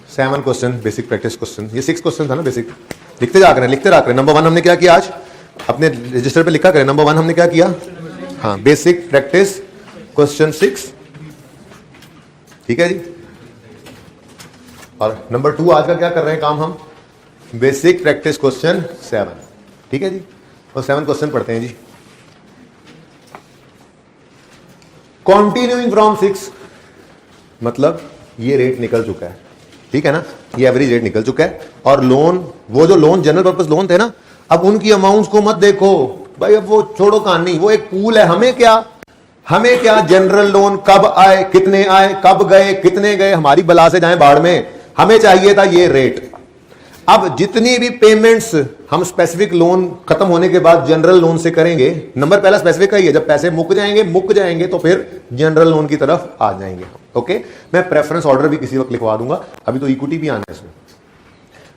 7 क्वेश्चन बेसिक प्रैक्टिस क्वेश्चन, ये 6 क्वेश्चन था ना बेसिक, लिखते जा करें। नंबर 1 हमने क्या किया आज, अपने रजिस्टर पे लिखा करें। नंबर 1 हमने क्या किया, हाँ बेसिक प्रैक्टिस क्वेश्चन 6, ठीक है जी। और नंबर 2 आज का क्या कर रहे हैं काम हम, बेसिक प्रैक्टिस क्वेश्चन 7, ठीक है जी। और 7 क्वेश्चन पढ़ते हैं जी। कॉन्टिन्यूइंग फ्रॉम 6 मतलब ये रेट निकल चुका है, ठीक है ना, ये एवरेज रेट निकल चुका है। और लोन, वो जो लोन जनरल पर्पस लोन थे ना, अब उनकी अमाउंट्स को मत देखो भाई, अब वो छोड़ो कहानी, वो एक पूल है। हमें क्या जनरल लोन कब आए, कितने आए, कब गए, कितने गए, हमारी बला से जाए बाढ़ में, हमें चाहिए था ये रेट। अब जितनी भी पेमेंट्स हम स्पेसिफिक लोन खत्म होने के बाद जनरल लोन से करेंगे, नंबर पहला स्पेसिफिक का ही है, जब पैसे मुक जाएंगे तो फिर जनरल लोन की तरफ आ जाएंगे। ओके, मैं प्रेफरेंस ऑर्डर भी किसी वक्त लिखवा दूंगा, अभी तो इक्विटी भी आना है इसमें।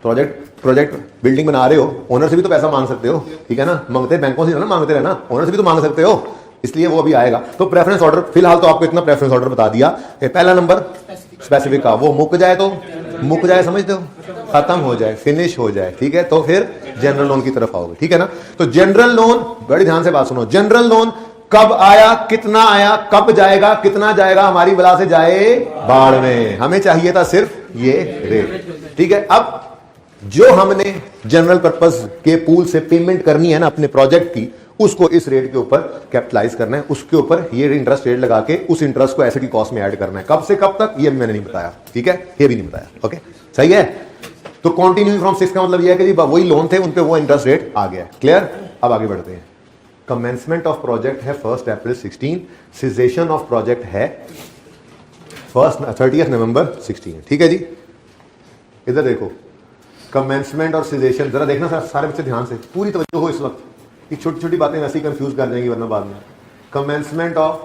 प्रोजेक्ट बिल्डिंग बना रहे हो, ओनर से भी तो पैसा मांग सकते हो, ठीक है ना, मांगते बैंकों से ना मांगते रहना, ओनर से भी तो मांग सकते हो, इसलिए वो अभी आएगा। तो प्रेफरेंस ऑर्डर, फिलहाल तो आपको इतना प्रेफरेंस ऑर्डर बता दिया। पहला नंबर स्पेसिफिक का, वो मुक जाए समझते हो, खत्म हो जाए, फिनिश हो जाए, ठीक है, तो फिर जनरल लोन की तरफ आओगे, ठीक है ना। तो जनरल लोन, बड़ी ध्यान से बात सुनो, जनरल लोन कब आया, कितना आया, कब जाएगा, कितना जाएगा, हमारी बला से जाए बाढ़ में, हमें चाहिए था सिर्फ ये रेट, ठीक है। अब जो हमने जनरल पर्पस के पूल से पेमेंट करनी है ना अपने प्रोजेक्ट की, उसको इस रेट के ऊपर कैपिटलाइज करना है, उसके ऊपर ये इंटरेस्ट रेट लगा के उस इंटरेस्ट को एसेट की कॉस्ट में ऐड करना है। कब से कब तक ये मैंने नहीं बताया, ठीक है, ये भी नहीं बताया। ओके, सही है। तो कंटिन्यू फ्रॉम 6 का मतलब ये है कि वही लोन थे, उन पे वो इंटरेस्ट रेट आ गया, क्लियर। अब आगे बढ़ते हैं। कमेंसमेंट ऑफ प्रोजेक्ट है 1 अप्रैल 16, सिजेशन ऑफ प्रोजेक्ट है 30 नवंबर 16, ठीक है जी। इधर देखो, कमेंसमेंट और सिजेशन, जरा देखना सारे बच्चे ध्यान से, पूरी तवज्जो हो इस वक्त, ये छोटी छोटी बातें वैसे ही कंफ्यूज कर देंगी वरना बाद में। Commencement of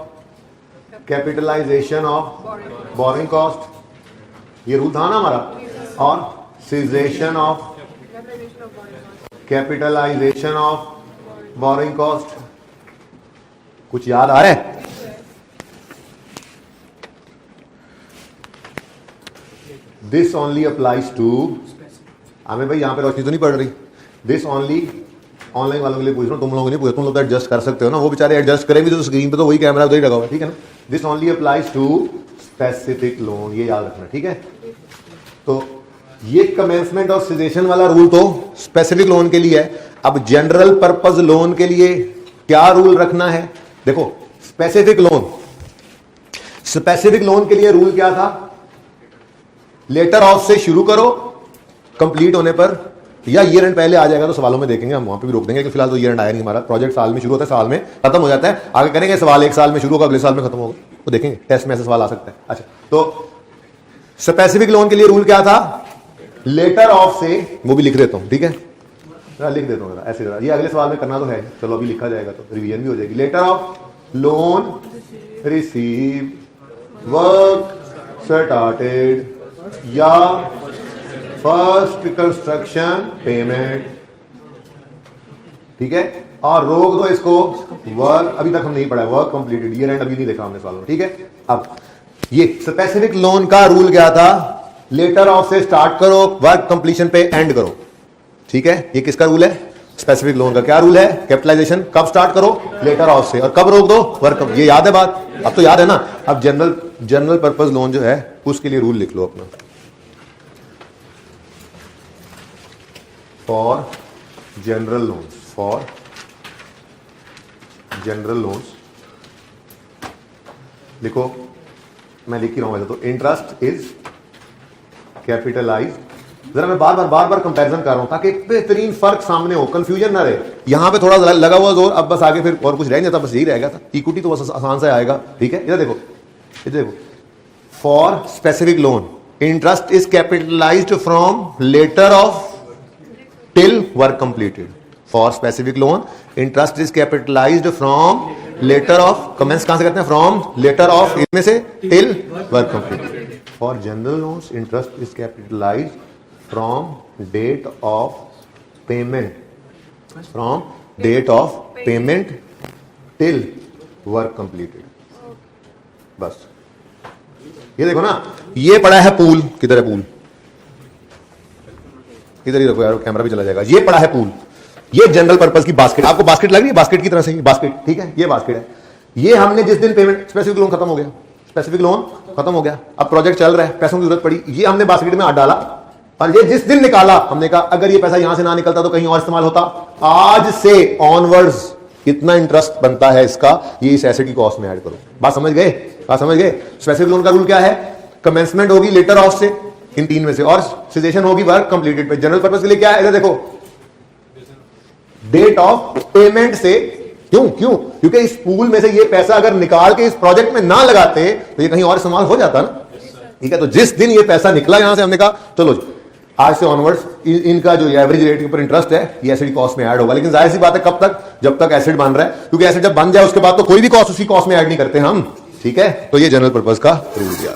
capitalization of borrowing cost, ये रूल था ना हमारा, और cessation of capitalization of borrowing cost. कुछ याद आ रहा है? दिस ओनली अप्लाइज टू, हमें भाई यहां पे रोशनी तो नहीं पड़ रही, दिस ओनली, ऑनलाइन वालों के लिए पूछ रहा हूं, तुम लोगों के लिए पूछ, तुम लोग तो एडजस्ट कर सकते हो ना, वो बेचारे एडजस्ट करेंगे तो स्क्रीन पे तो वही कैमरा उधर ही लगा हुआ है, ठीक है ना। This only applies to specific loan, ये याद रखना, ठीक है। तो ये कमेंसमेंट और सिजेशन वाला रूल तो स्पेसिफिक लोन के लिए है। अब जनरल पर्पस लोन के लिए क्या रूल रखना है, देखो स्पेसिफिक लोन के लिए रूल क्या था, लेटर ऑफ से शुरू करो, कंप्लीट होने पर, या ईयर एंड पहले आ जाएगा तो सवालों में देखेंगे, हम वहां पे भी रोक देंगे कि फिलहाल तो ईयर एंड आया नहीं, हमारा प्रोजेक्ट साल में शुरू होता है, साल में खत्म हो जाता है, आगे करेंगे सवाल 1 साल में शुरू होगा, अगले साल में खत्म होगा, तो देखेंगे टेस्ट में ऐसे सवाल आ सकता है। अच्छा, तो स्पेसिफिक लोन के लिए रूल क्या था, लेटर ऑफ से, वो भी लिख देता हूं, ठीक है, लिख देता हूं ऐसे, ये अगले सवाल में करना तो है, चलो अभी लिखा जाएगा तो रिवीजन भी हो जाएगी। Letter of loan receive, work started, या फर्स्ट कंस्ट्रक्शन पेमेंट, ठीक है, और रोक दो इसको वर्क, अभी तक हम नहीं पढ़ा, वर्क कंप्लीटेड, ईयर एंड अभी नहीं देखा हमने सवालों में, ठीक है। अब ये स्पेसिफिक लोन का रूल क्या था, लेटर ऑफ से स्टार्ट करो, वर्क कंप्लीशन पे एंड करो, ठीक है। ये किसका रूल है, स्पेसिफिक लोन का। क्या रूल है, कैपिटलाइजेशन कब स्टार्ट करो, लेटर ऑफ से, और कब रोक दो, वर्क, ये याद है बात, अब तो याद है ना। अब जनरल पर्पस लोन जो है उसके लिए रूल लिख लो अपना, फॉर जनरल लोन्स, लिखो, मैं लिख ही रहा हूं वैसे तो, इंटरेस्ट इज कैपिटलाइज। जरा मैं बार बार कंपैरिजन कर रहा हूं ताकि बेहतरीन फर्क सामने हो, कंफ्यूजन ना रहे। यहां पे थोड़ा लगा हुआ जोर, अब बस आगे फिर और कुछ रह नहीं जाता, बस यही रहेगा था, इक्विटी तो बस आसान से आएगा, ठीक है। इधर देखो, for specific loan interest is capitalized from letter of till work completed. For specific loan interest is capitalized from letter of, commence कहां से करते हैं, फ्रॉम लेटर ऑफ, इसमें से till work completed. For general loans interest is capitalized from date of payment, till work completed. बस ये देखो ना, ये पड़ा है पूल, किधर है पूल, इधर ही रखो यार, कैमरा भी चला जाएगा। ये पड़ा है पूल, ये जनरल पर्पस की बास्केट, आपको बास्केट लग रही है, बास्केट की तरह से बास्केट, ठीक है, ये बास्केट है। ये हमने जिस दिन पेमेंट, स्पेसिफिक लोन खत्म हो गया, स्पेसिफिक लोन खत्म हो गया, अब प्रोजेक्ट चल रहा है, पैसों की जरूरत पड़ी, ये हमने बास्केट में डाला, और ये जिस दिन निकाला हमने कहा अगर ये पैसा यहां से ना निकलता तो कहीं और इस्तेमाल होता। आज से ऑनवर्ड्स कितना इंटरेस्ट बनता है इसका, ये इस एसेट की कॉस्ट में ऐड करो। बात समझ गए? बात समझ गए? स्पेसिफिक लोन का रूल क्या है? कमेंसमेंट होगी लेटर ऑफ से, इन तीन में से, और सीजेशन होगी वर्क कंप्लीटेड पे। जनरल पर्पस के लिए क्या है, इधर देखो, डेट ऑफ पेमेंट से। क्यों? क्योंकि इस पूल में से ये पैसा अगर निकाल के इस प्रोजेक्ट में ना लगाते तो ये कहीं और इस्तेमाल हो जाता ना, ठीक है। तो जिस दिन ये पैसा निकला यहां से, हमने कहा चलो जी आज से ऑनवर्ड्स इनका जो एवरेज रेट के ऊपर इंटरेस्ट है ये एसेट कॉस्ट में ऐड होगा। लेकिन जाहिर सी बात है कब तक, जब तक एसेट बन रहा है, क्योंकि एसेट जब बन जाए उसके बाद तो कोई भी कॉस्ट उसकी कॉस्ट में ऐड नहीं करते हम, ठीक है। तो ये जनरल पर्पस का रूल दिया,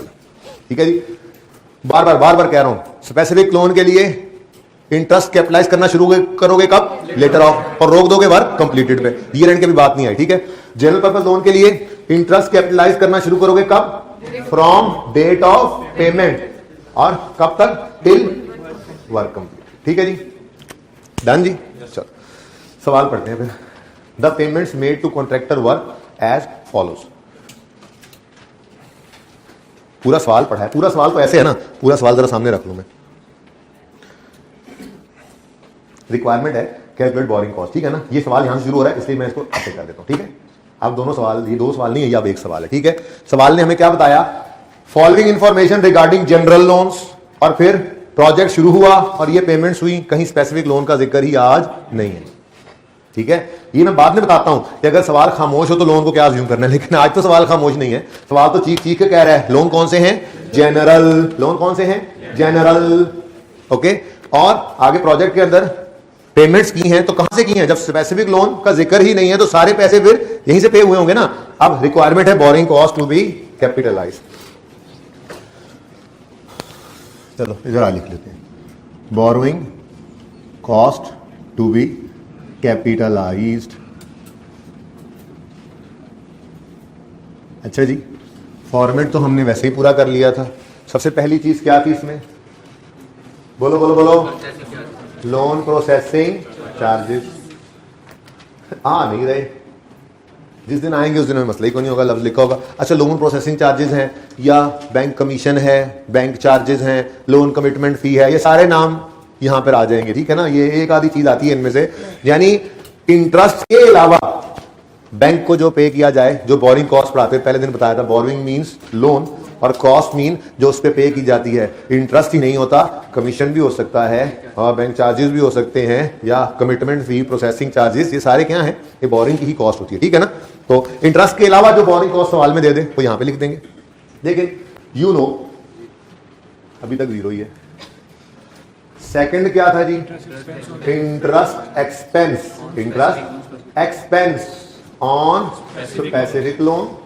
ठीक है जी। बार बार कह रहा हूं, स्पेसिफिक लोन के लिए इंटरेस्ट कैपिटलाइज करना शुरू करोगे कब? लेटर ऑफ, और रोक दोगे वर्क कंप्लीटेड पे। ईयर एंड की भी बात नहीं आई, ठीक है। जनरल पर्पस लोन के लिए इंटरेस्ट कैपिटलाइज करना शुरू करोगे कब? फ्रॉम डेट ऑफ पेमेंट, और कब तक? टिल वर्क कंप्लीट, ठीक है जी। डन जी। चलो सवाल पढ़ते हैं फिर। The payments made to contractor work as follows. पूरा सवाल पढ़ा है, पूरा सवाल तो ऐसे है ना, पूरा सवाल जरा सामने रख लूं मैं। रिक्वायरमेंट है कैलकुलेट बोरिंग कॉस्ट, ठीक है ना। ये सवाल यहां से शुरू हो रहा है इसलिए मैं इसको ऐसे कर देता हूं, ठीक है। अब दोनों सवाल, ये दो सवाल नहीं है, ये अब एक सवाल है, ठीक है। सवाल ने हमें क्या बताया? Following information regarding general loans, और फिर प्रोजेक्ट शुरू हुआ और ये पेमेंट्स हुई, कहीं स्पेसिफिक लोन का जिक्र ही आज नहीं है, ठीक है। ये मैं बाद में बताता हूं कि अगर सवाल खामोश हो तो लोन को क्या अज्यूम करना है, लेकिन आज तो सवाल खामोश नहीं है, सवाल तो चीख चीख के कह रहा है। लोन कौन से हैं? General loan. कौन से हैं? General, okay. और आगे प्रोजेक्ट के अंदर पेमेंट्स की हैं तो कहां से की हैं? जब स्पेसिफिक लोन का जिक्र ही नहीं है तो सारे पैसे फिर यहीं से पे हुए होंगे ना। अब रिक्वायरमेंट है borrowing cost to be capitalize. चलो इधर आ लिख लेते हैं, borrowing cost to be capitalized. अच्छा जी, फॉर्मेट तो हमने वैसे ही पूरा कर लिया था। सबसे पहली चीज क्या थी इसमें? बोलो बोलो बोलो। लोन प्रोसेसिंग चार्जेस आ नहीं रहे, जिस दिन आएंगे उस दिन में मसला ही कोई नहीं होगा, लफ्ज लिखा होगा। अच्छा, लोन प्रोसेसिंग चार्जेस हैं या बैंक कमीशन है, बैंक चार्जेस हैं, लोन कमिटमेंट फी है, ये सारे नाम यहां पर आ जाएंगे, ठीक है ना। ये एक आधी चीज आती है इनमें से, यानी इंटरेस्ट के अलावा बैंक को जो पे किया जाए, जो बोरिंग कॉस्ट पढ़ाते पहले दिन बताया था, बोरिंग मीन्स लोन और कॉस्ट मीन जो उस पर पे की जाती है। इंटरेस्ट ही नहीं होता, कमीशन भी हो सकता है और बैंक चार्जेस भी हो सकते हैं, या कमिटमेंट फी, प्रोसेसिंग चार्जेस, ये सारे क्या हैं? ये बोरिंग की ही कॉस्ट होती है, ठीक है ना। तो इंटरेस्ट के अलावा जो बोरिंग कॉस्ट सवाल में दे दे वो यहां पे लिख देंगे। लेकिन यू नो अभी तक जीरो ही है। सेकंड क्या था जी? Interest expense. Interest expense on specific loan.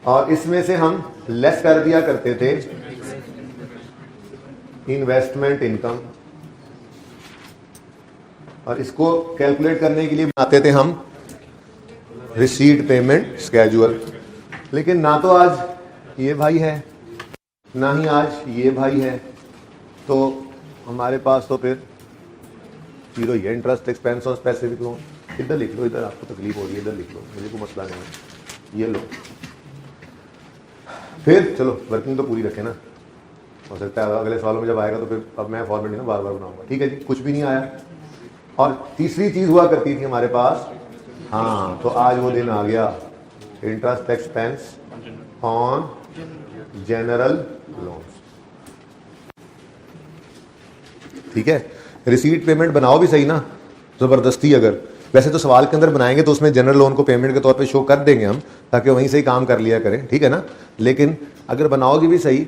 और इसमें से हम लेस कर दिया करते थे इन्वेस्टमेंट इनकम, और इसको कैलकुलेट करने के लिए बनाते थे हम रिसीट पेमेंट स्केड्यूल। लेकिन ना तो आज ये भाई है ना ही आज ये भाई है, तो हमारे पास तो फिर जीरो ही है। Interest expense on specific loan इधर लिख लो, इधर आपको तकलीफ हो रही है इधर लिख लो, मुझे कोई मसला नहीं है, ये लो। फिर चलो वर्किंग तो पूरी रखें ना, हो सकता है अगले सवालों में जब आएगा तो फिर अब मैं फॉर्मेट नहीं ना बार बार बनाऊंगा, ठीक है जी। कुछ भी नहीं आया। और तीसरी चीज हुआ करती थी हमारे पास, हाँ तो आज वो दिन आ गया, interest expense on general loans, ठीक है। रिसीट पेमेंट बनाओ भी सही ना, जबरदस्ती अगर, वैसे तो सवाल के अंदर बनाएंगे तो उसमें जनरल लोन को पेमेंट के तौर पे शो कर देंगे हम, ताकि वहीं से ही काम कर लिया करें, ठीक है ना। लेकिन अगर बनाओगे भी सही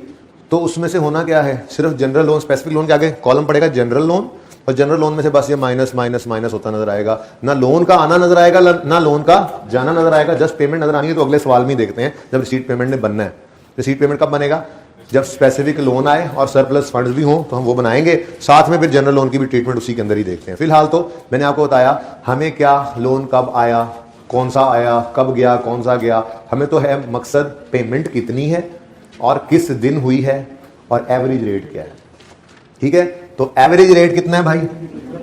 तो उसमें से होना क्या है? सिर्फ जनरल लोन, स्पेसिफिक लोन के आगे कॉलम पड़ेगा जनरल लोन, और जनरल लोन में से बस ये माइनस माइनस माइनस होता नजर आएगा। ना लोन का आना नजर आएगा ना लोन का जाना नजर आएगा, जस्ट पेमेंट नजर आनी है। तो अगले सवाल में देखते हैं जब रिसीट पेमेंट ने बनना है। रिसीट पेमेंट कब बनेगा? जब स्पेसिफिक लोन आए और सरप्लस फंड्स भी हों तो हम वो बनाएंगे, साथ में फिर जनरल लोन की भी ट्रीटमेंट उसी के अंदर ही देखते हैं। फिलहाल तो मैंने आपको बताया हमें क्या लोन कब आया, कौन सा आया, कब गया, कौन सा गया। हमें तो है मकसद पेमेंट कितनी है, और किस दिन हुई है और एवरेज रेट क्या है। ठीक है, तो एवरेज रेट कितना है भाई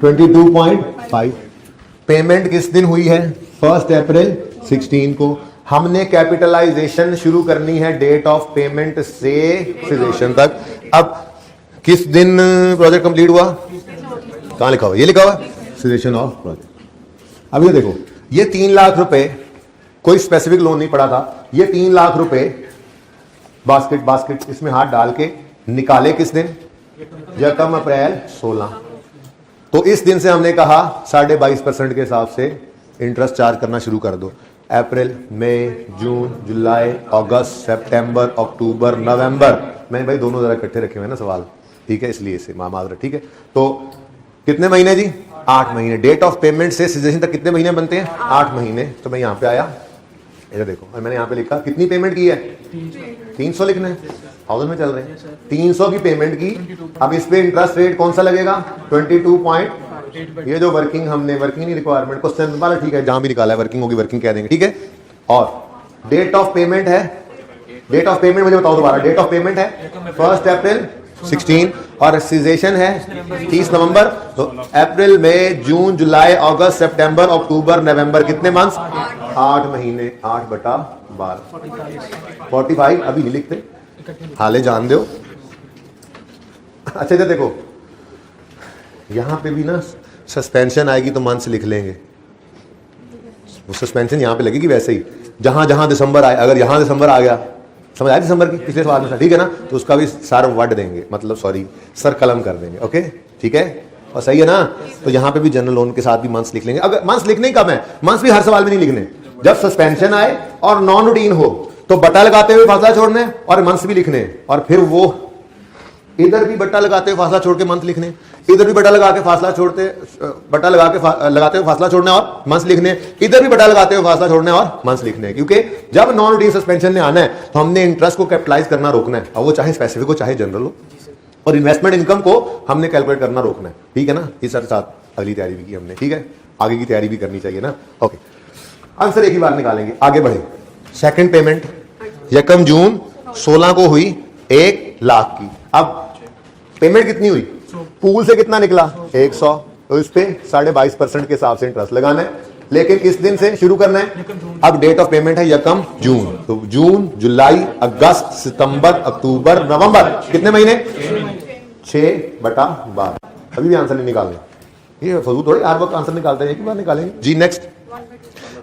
22.5। पेमेंट किस दिन हुई है 1 अप्रैल 16 को। हमने कैपिटलाइजेशन शुरू करनी है डेट ऑफ पेमेंट से सिजेशन तक। अब किस दिन प्रोजेक्ट कंप्लीट हुआ, कहां लिखा हुआ, ये लिखा हुआ सिजेशन ऑफ प्रोजेक्ट। अब ये देखो, ये 3 लाख रुपए कोई स्पेसिफिक लोन नहीं पड़ा था, ये 3 लाख रुपए बास्केट इसमें हाथ डाल के निकाले किस दिन, यकम अप्रैल 16। तो इस दिन से हमने कहा 22.5% के हिसाब से इंटरेस्ट चार्ज करना शुरू कर दो। अप्रैल, मई, जून, जुलाई, अगस्त, सितंबर, अक्टूबर, नवंबर। मैंने भाई दोनों जरा इकट्ठे रखे हुए ना सवाल, ठीक है, इसलिए इसे मामाजरा। ठीक है, तो कितने महीने जी 8 महीने। डेट ऑफ पेमेंट से सिजेशन तक कितने महीने बनते हैं 8 महीने। तो मैं यहां पे आया, ये देखो, और मैंने यहां पे लिखा कितनी पेमेंट की है 300 लिखना है, 1000 में चल रहे हैं 300 की पेमेंट की। अब इस पे इंटरेस्ट रेट कौन सा लगेगा 22. ये जो वर्किंग हमने वर्किंग नहीं रिक्वायरमेंट क्वेश्चन वाला, ठीक है, जहां भी निकाला है वर्किंग होगी वर्किंग कह देंगे। ठीक है, और डेट ऑफ पेमेंट है, डेट ऑफ पेमेंट मुझे बताओ दोबारा, डेट ऑफ पेमेंट है 1 अप्रैल 16 और सिजेशन है 30 नवंबर। तो अप्रैल, मई, जून, जुलाई, अगस्त, सितंबर, अक्टूबर, नवंबर, कितने मंथ्स 8 महीने। 8/12 45 अभी नहीं लिखते, हाले जान दो। अच्छा देखो, यहां पे भी ना सस्पेंशन आएगी तो मंथ्स लिख लेंगे, वो सस्पेंशन यहां पे लगेगी वैसे ही, जहां जहां दिसंबर आए। अगर यहां दिसंबर आ गया, समझ आया दिसंबर की पिछले सवाल में, ठीक है ना, तो उसका भी सर वर्ड देंगे, मतलब सॉरी सर कलम कर देंगे। ओके, ठीक है, और सही है ना। तो यहां पे भी जनरल लोन के साथ भी मंथ्स लिख लेंगे। अगर मंथ्स लिखने ही कब है, मंथ्स भी हर सवाल में नहीं लिखने, जब सस्पेंशन आए और नॉन रूटीन हो तो बटा लगाते हुए फासला छोड़ने और मंथ्स भी लिखने, और फिर वो इधर भी बट्टा लगाते हुए फासला छोड़ के मंथ लिखने, इधर भी बट्टा लगा के फासला छोड़ते, बट्टा लगाते हुए फासला छोड़ने और मंथ्स लिखने, इधर भी बट्टा लगाते हुए फासला छोड़ने और मंथ्स लिखने। क्योंकि जब नॉन रूटीन सस्पेंशन ने आना है तो हमने इंटरेस्ट को कैपिटलाइज करना रोकना है, और वो चाहे स्पेसिफिक हो चाहे जनरल हो, और इन्वेस्टमेंट इनकम को हमने कैलकुलेट करना रोकना है। ठीक है ना, इस साथ अगली तैयारी भी की हमने, ठीक है, आगे की तैयारी भी करनी चाहिए ना। ओके, आंसर एक ही बार निकालेंगे, आगे बढ़े। सेकंड पेमेंट यकम जून 16 को हुई 1 लाख की। अब पेमेंट कितनी हुई, पूल से कितना निकला 100, तो इस पे 22.5% के हिसाब से इंटरेस्ट लगाना है, लेकिन इस दिन से शुरू करना है। अब डेट ऑफ पेमेंट है यकम जून, तो जून, जुलाई, अगस्त, सितंबर, अक्टूबर, नवंबर, कितने महीने 6/12। अभी भी आंसर नहीं निकालने, ये फजूल थोड़ी हर वक्त आंसर निकालते हैं, एक बार निकालेंगे जी। नेक्स्ट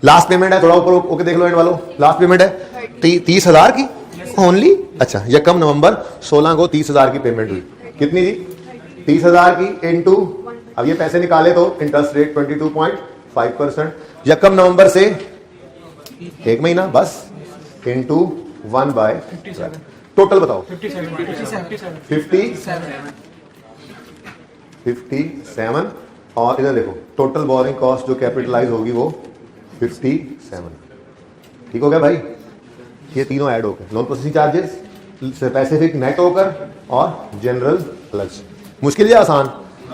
लास्ट पेमेंट है, थोड़ा ऊपर ओके देख लो एंड वालों, लास्ट पेमेंट है 30,000 की ओनली। अच्छा, यकम नवंबर 16 को 30,000 की पेमेंट हुई, कितनी जी 30,000 की इनटू, अब ये पैसे निकाले तो इंटरेस्ट रेट 22.5%, यकम नवंबर से 1 महीना बस, इनटू 1/7, टोटल बताओ 57, और इधर देखो टोटल बोरिंग कॉस्ट जो कैपिटलाइज होगी वो 57। ठीक हो गया भाई, ये तीनों ऐड होकर loan processing charges, specific net होकर और जनरल अलग से। मुश्किल या आसान,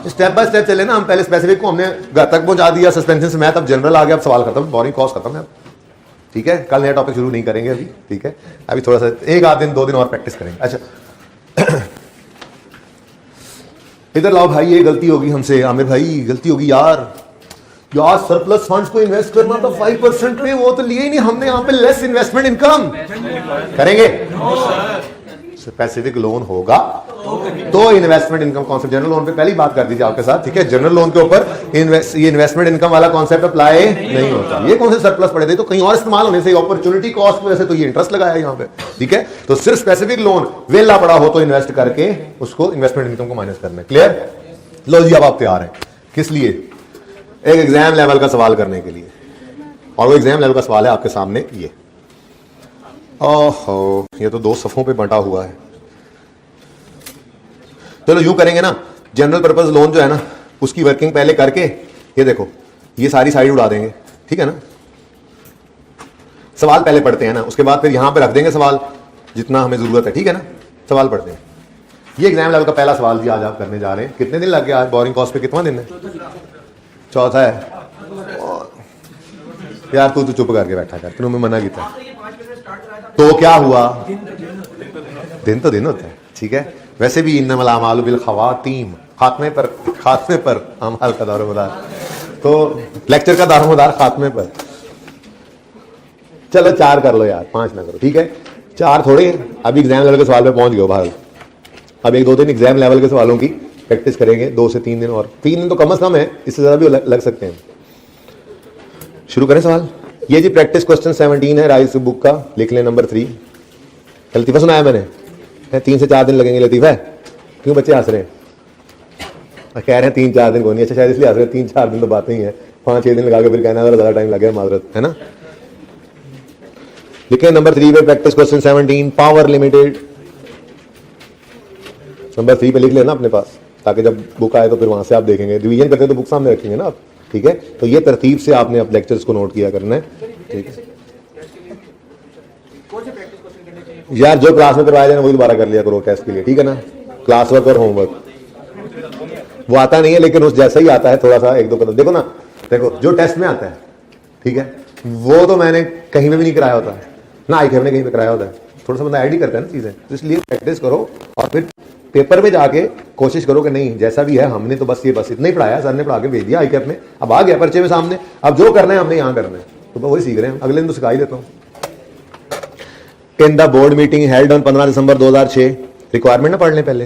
स्टेप बाय स्टेप चले ना, हम पहले स्पेसिफिक को हमने घर तक पहुंचा दिया, सस्पेंशन से मैथ, अब जनरल आ गया, अब सवाल खत्म, बोरिंग कॉस्ट खत्म है। ठीक है, कल नया टॉपिक शुरू नहीं करेंगे अभी, ठीक है, अभी थोड़ा सा 1 आध दिन 2 दिन और प्रैक्टिस करेंगे। अच्छा इधर लाओ भाई, ये गलती होगी हमसे, आमिर भाई गलती होगी यार सरप्लस फंड्स को इन्वेस्ट करना था 5% में, वो तो लिए ही नहीं हमने, यहाँ पे लेस इन्वेस्टमेंट इनकम करेंगे। स्पेसिफिक लोन होगा तो investment income concept, general loan पे पहली बात कर दीजिए आपके साथ, ठीक है, जनरल लोन के ऊपर ये इन्वेस्टमेंट इनकम वाला कॉन्सेप्ट अप्लाई नहीं होता। ये कौन से सरप्लस पड़े थे, तो कहीं और इस्तेमाल होने से, अपॉर्चुनिटी कॉस्ट की वजह से तो ये इंटरेस्ट लगाया यहाँ पे, ठीक है। तो सिर्फ स्पेसिफिक लोन वेला पड़ा हो तो इन्वेस्ट करके उसको इन्वेस्टमेंट इनकम को माइनस करना है। क्लियर, लो जी, अब आप तैयार हैं किस लिए, एक एग्जाम लेवल का सवाल करने के लिए, और वो एग्जाम लेवल का सवाल है आपके सामने ये। ओहो, ये तो 2 सफ़ों पे बंटा हुआ है। चलो यूं करेंगे ना, जनरल पर्पस लोन जो है ना उसकी वर्किंग पहले करके, ये देखो ये सारी साइड उड़ा देंगे, ठीक है ना, सवाल पहले पढ़ते हैं ना, उसके बाद फिर यहां पे रख देंगे सवाल जितना हमें जरूरत है, ठीक है ना, सवाल पढ़ते हैं। ये एग्जाम लेवल का पहला सवाल जी आज आप करने जा रहे हैं। कितने दिन लग गया आज, बोरिंग कॉस्ट पे कितना दिन है, चौथा है यार, तू चुप करके बैठा कर, तूने मना किया तो क्या हुआ, दिन तो दिन होता है, ठीक है। वैसे भी इन्नमल आमालु बिल खवातीम, खात्मे पर अमाल का दारोमदार, तो लेक्चर का दारोमदार खात्मे पर। चलो 4 कर लो यार, 5 ना करो, ठीक है। 4 थोड़े, अभी एग्जाम लेवल के सवाल पे पहुंच गए भाई। अब 1-2 दिन एग्जाम लेवल के सवालों की प्रैक्टिस करेंगे, 2 से 3 दिन, और 3 दिन तो कम से कम है, इससे ज्यादा भी लग सकते हैं। शुरू करें सवाल। ये जी प्रैक्टिस क्वेश्चन 17 है राइस बुक का, लिख लें नंबर 3। लतीफ़ा सुनाया मैंने, 3 से 4 दिन लगेंगे। लतीफ़ा क्यों बच्चे हंस रहे हैं? कह रहे हैं 3-4 दिन को नहीं, अच्छा शायद इसलिए हंस रहे हैं, 3-4 दिन तो बात नहीं है, 5-6 दिन लगा के फिर कहना ज्यादा टाइम लगे, माजरत है ना। लिखे नंबर 3 पे practice question 17, power limited. Number 3 पे लिख लेना अपने पास, ताकि जब बुक आए तो फिर वहां से आप देखेंगे। रिवीजन करते तो बुक सामने रखेंगे ना आप, ठीक है। तो ये तरतीब से आपने अब लेक्चर्स को नोट किया करना है, ठीक है यार। जो क्लास में करवाया जाए वही दोबारा कर लिया करो टेस्ट के लिए, ठीक है ना। क्लास वर्क और होमवर्क वो आता नहीं है, लेकिन उस जैसा ही आता है, थोड़ा सा 1-2 कदम देखो ना। देखो जो टेस्ट में आता है, ठीक है, वो तो मैंने कहीं में भी नहीं कराया होता है ना, आई हमने कहीं पे कराया होता है। थोड़ा सा बंदा आईडी करता है ना चीजें, तो इसलिए प्रैक्टिस करो और फिर पेपर में जाके कोशिश करो कि नहीं जैसा भी है हमने तो बस इतना ही पढ़ाया, सर ने पढ़ा के भेज दिया आई कैप में, अब आ गया पर्चे में सामने, अब जो करना है हमने यहाँ करना है, तो वही सीख रहे हैं, अगले दिन तो सिखा ही देता हूँ। In the board meeting held on 15 December 2006, requirement ना पढ़ लें पहले।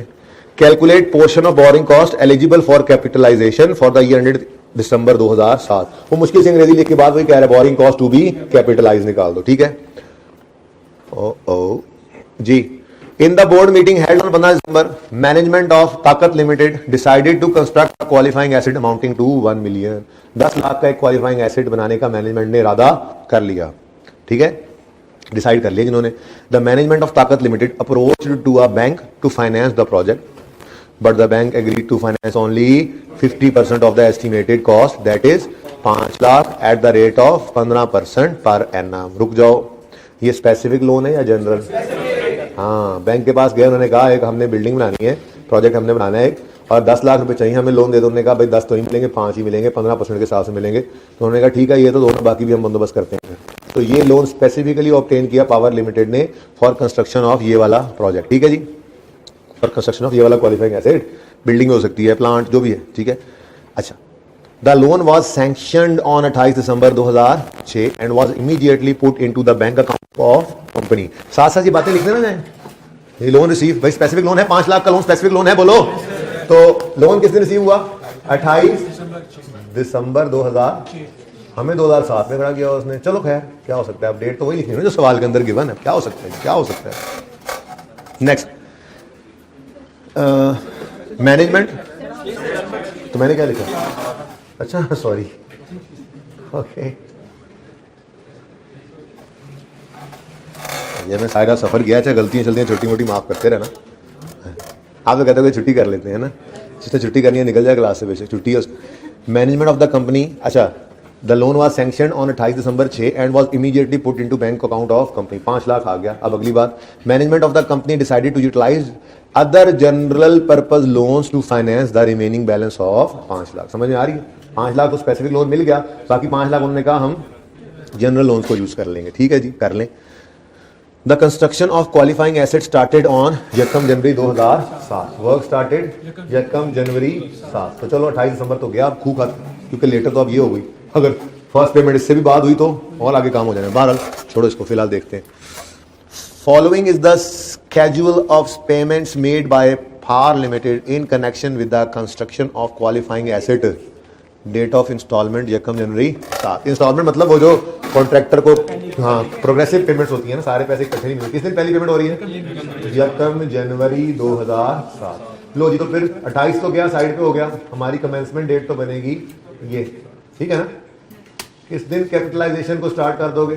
Calculate portion of borrowing cost eligible for capitalization for the year ended December 2007। वो मुश्किल से अंग्रेजी लिख के बाद वही कह रहा है, borrowing cost to be capitalize निकाल दो, ठीक है। ओ जी, in the board meeting held on 15 December, management of ताकत limited decided to construct qualifying asset amounting to 1 million. 10 lakh का एक क्वालिफाइंग एसिड बनाने का मैनेजमेंट ने इरादा कर लिया, ठीक है, डिसाइड कर लिया जिन्होंने। द मैनेजमेंट ऑफ ताकत limited approached to a bank to finance the project, but the bank agreed to finance only 50% of the estimated cost, that is 5 lakh at the rate of 15% per annum. रुक जाओ, ये specific loan है या general? हाँ, bank के पास गए, उन्होंने कहा एक हमने बिल्डिंग बनानी है, प्रोजेक्ट हमने बनाना है एक, और 10 लाख रुपए चाहिए हमें लोन दे दो। उन्होंने कहा भाई 10 तो ही मिलेंगे, 5 ही मिलेंगे, 15% के हिसाब से मिलेंगे। तो उन्होंने कहा ठीक है, ये तो दोनों, बाकी भी हम बंदोबस्त करते हैं। तो ये लोन स्पेसिफिकली ऑब्टेन किया पावर लिमिटेड ने फॉर कंस्ट्रक्शन ऑफ ये वाला प्रोजेक्ट, ठीक है जी, फॉर कंस्ट्रक्शन ऑफ ये वाला क्वालिफाइंग एसिड। बिल्डिंग हो सकती है, प्लांट, जो भी है, ठीक है। अच्छा, the loan was sanctioned on 28 December 2006 and was immediately put into the bank account of company. साथ साथ ये बातें लिख देना जाए। ये लोन रिसीव, भाई स्पेसिफिक लोन है, 5 लाख का लोन स्पेसिफिक लोन है, बोलो। तो लोन किस दिन रिसीव हुआ? 28 दिसंबर 2000, हमें 2007 में खड़ा किया उसने। चलो खैर, क्या हो सकता है, अपडेट तो वही लिखनी है जो सवाल के अंदर गिवन है, क्या हो सकता है, क्या हो सकता है। नेक्स्ट, मैनेजमेंट, तो मैंने क्या लिखा? अच्छा सॉरी, ओके, ये मैं सारा सफर किया, अच्छा गलतियां चलती हैं छोटी मोटी, माफ करते रहना। आप तो कहते हो छुट्टी कर लेते हैं ना, जिसने छुट्टी करनी है निकल जाए क्लास से, बेशक छुट्टी है। मैनेजमेंट ऑफ द कंपनी, अच्छा, the loan was sanctioned on 28 December 6 and was immediately put into bank account of company. 5 lakh आ गया। अब अगली बात, management of the company decided to utilize other general purpose loans to finance the remaining balance of 5 lakh. समझ में आ रही है? 5 लाख तो स्पेसिफिक लोन मिल गया, बाकी 5 लाख उन्होंने कहा हम जनरल लोन्स को यूज कर लेंगे, ठीक है जी, कर लें। The construction of qualifying asset started on यकम जनवरी 2007। वर्क स्टार्टेड यकम जनवरी 7। तो चलो 28 दिसंबर तो गया, अब खूब खत्म, क्योंकि लेटर तो अब ये हो गई। अगर फर्स्ट पेमेंट इससे भी बात हुई तो और आगे काम हो जाना। बहरहाल छोड़ो इसको, फिलहाल देखते हैं। Following is the schedule of payments made by Far limited in connection with the construction of qualifying asset. Date of instalment यकम जनवरी 7। इंस्टॉलमेंट मतलब वो जो कॉन्ट्रैक्टर को, हाँ, प्रोग्रेसिव पेमेंट्स होती है ना, सारे पैसे इकट्ठे नहीं मिलते। किस दिन पहली पेमेंट हो रही है? यकम जनवरी 2007। लो जी, तो फिर 28 तो गया, साइड पे हो गया। हमारी कमेंसमेंट डेट तो बनेगी ये, ठीक है ना। किस दिन कैपिटलाइजेशन को स्टार्ट कर दोगे?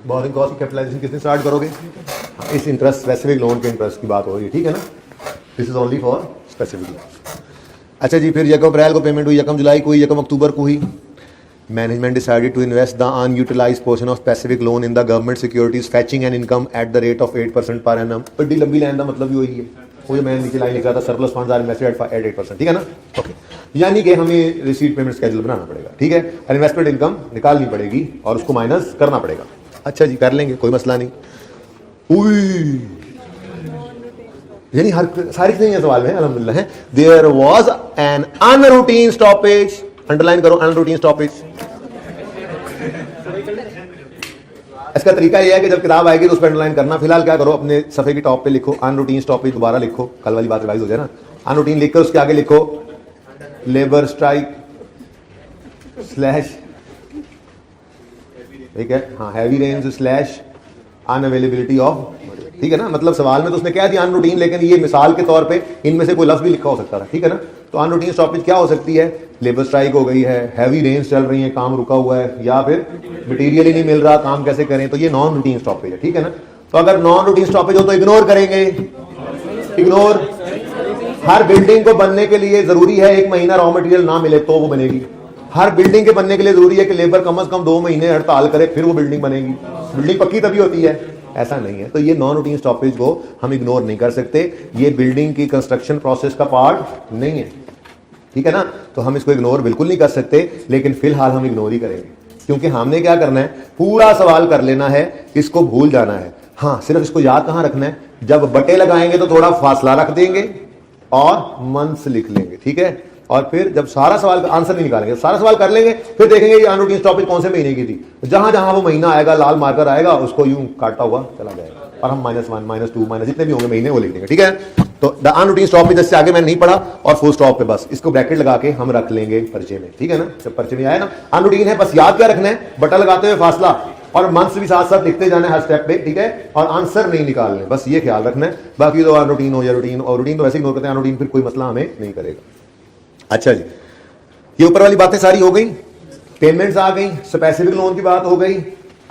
बोरिंग कॉस्ट कैपिटलाइजेशन किस दिन स्टार्ट करोगे? इस इंटरेस्ट, स्पेसिफिक लोन के इंटरेस्ट की बात हो रही है, ठीक है ना। This is only for specific. अच्छा जी, फिर यकम अप्रैल को पेमेंट हुई, यकम जुलाई को हुई, यकम अक्टूबर को हुई। Management decided to invest the unutilized portion of specific loan in the government securities fetching an income at the rate of 8% per annum. बड़ी लंबी लाइन का मतलब भी वही है, वो जो मैंने नीचे लाइन लिखा था, surplus funds are invested at 8%, ठीक है ना। ओके, यानी कि हमें रिसीट पेमेंट स्केड्यूल बनाना पड़ेगा, ठीक है। इन्वेस्टमेंट इनकम निकालनी पड़ेगी और उसको माइनस करना पड़ेगा। अच्छा जी, कर लेंगे, कोई मसला नहीं। यानी हर सारी चीजें सवाल में अल्हम्दुलिल्लाह है। There was an unroutine stoppage, underline करो अनरूटीन स्टॉपेज। इसका तरीका यह है कि जब किताब आएगी तो उस पर अंडरलाइन करना। फिलहाल क्या करो, अपने सफे की टॉप पे लिखो अनरूटीन स्टॉपेज, दोबारा लिखो, कल वाली बात रिवाइज हो जाए ना। अनरूटीन लिखकर उसके आगे लिखो लेबर स्ट्राइक स्लैश, ठीक है, हाँ, heavy rains slash unavailability of, ठीक है ना। मतलब सवाल में तो उसने कह दिया अनरूटीन, लेकिन ये मिसाल के तौर पे इनमें से कोई लफ्ज भी लिखा हो सकता था, ठीक है ना। तो अनरूटीन स्टॉपेज क्या हो सकती है, लेबर स्ट्राइक हो गई है, हैवी रेन्स चल रही है, काम रुका हुआ है, या फिर मटेरियल ही नहीं मिल रहा, काम कैसे करें, तो ये नॉन रूटीन स्टॉपेज है, ठीक है ना। तो अगर नॉन रूटीन स्टॉपेज हो तो इग्नोर करेंगे, इग्नोर। हर बिल्डिंग को बनने के लिए जरूरी है 1 महीना रॉ मटेरियल ना मिले तो वो बनेगी। हर बिल्डिंग के बनने के लिए जरूरी है कि लेबर कम से कम 2 महीने हड़ताल करे फिर वो बिल्डिंग बनेगी। बिल्डिंग पक्की तभी होती है, ऐसा नहीं है। तो ये नॉन रूटीन स्टॉपेज को हम इग्नोर नहीं कर सकते, ये बिल्डिंग की कंस्ट्रक्शन प्रोसेस का पार्ट नहीं है, ठीक है ना। तो हम इसको इग्नोर बिल्कुल नहीं कर सकते, लेकिन फिलहाल हम इग्नोर ही करेंगे, क्योंकि हमने क्या करना है, पूरा सवाल कर लेना है, इसको भूल जाना है। हाँ, सिर्फ इसको याद कहां रखना है, जब बटे लगाएंगे तो थोड़ा फासला रख देंगे और मंथ्स लिख लेंगे, ठीक है। और फिर जब सारा सवाल का आंसर नहीं निकालेंगे, सारा सवाल कर लेंगे, फिर देखेंगे ये अनरूटीन स्टॉपेज कौन से महीने की थी। जहां जहां वो महीना आएगा, लाल मार्कर आएगा, उसको यूं काटता हुआ चला जाएगा, और हम -1 -2 माइनस जितने भी होंगे महीने वो लिख देंगे, ठीक है। तो द अनरूटीन स्टॉपेज इससे आगे मैंने नहीं पढ़ा, और फुल स्टॉप पे बस इसको ब्रैकेट लगा के हम रख लेंगे पर्चे में, ठीक है ना। जब पर्चे में आए ना अनरूटीन है, बस याद क्या रखना है, बटा लगाते हुए फासला, और मंथ्स भी साथ साथ लिखते जाना है हर स्टेप पे, ठीक है। और आंसर नहीं निकालने, बस ये ख्याल रखना है। बाकी तो अनरूटीन हो या रूटीन, और रूटीन तो वैसे इग्नोर करते हैं, अनरूटीन फिर कोई मसला हमें नहीं करेगा। अच्छा जी, ये ऊपर वाली बातें सारी हो गई, पेमेंट्स आ गई, स्पेसिफिक लोन की बात हो गई।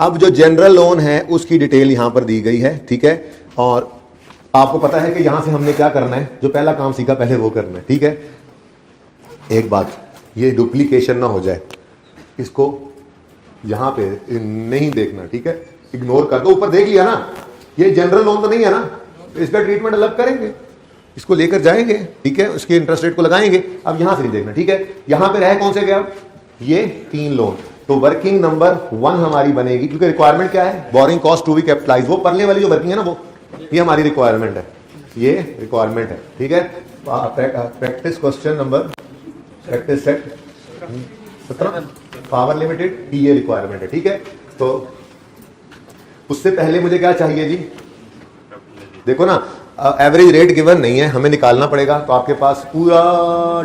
अब जो जनरल लोन है उसकी डिटेल यहां पर दी गई है, ठीक है। और आपको पता है कि यहां से हमने क्या करना है, जो पहला काम सीखा पहले वो करना है, ठीक है। एक बात, ये डुप्लीकेशन ना हो जाए, इसको यहां पे नहीं देखना, ठीक है, इग्नोर कर दो। ऊपर देख लिया ना, ये जनरल लोन तो नहीं है ना, इसका ट्रीटमेंट अलग करेंगे, इसको लेकर जाएंगे, ठीक है, उसके इंटरेस्ट रेट को लगाएंगे। अब यहां से नहीं देखना, ठीक है। यहां पे रहे कौन से गया, ये 3 लोन, तो वर्किंग नंबर 1 हमारी बनेगी, क्योंकि रिक्वायरमेंट क्या है, borrowing cost to be capitalize, वो परले वाली जो वर्किंग है ना, वो ये हमारी रिक्वायरमेंट है, ये रिक्वायरमेंट है, ठीक है। Practice question number, practice set 17 power limited, ये रिक्वायरमेंट है, ठीक है। तो उससे पहले मुझे क्या चाहिए जी, देखो ना, एवरेज रेट गिवन नहीं है, हमें निकालना पड़ेगा। तो आपके पास पूरा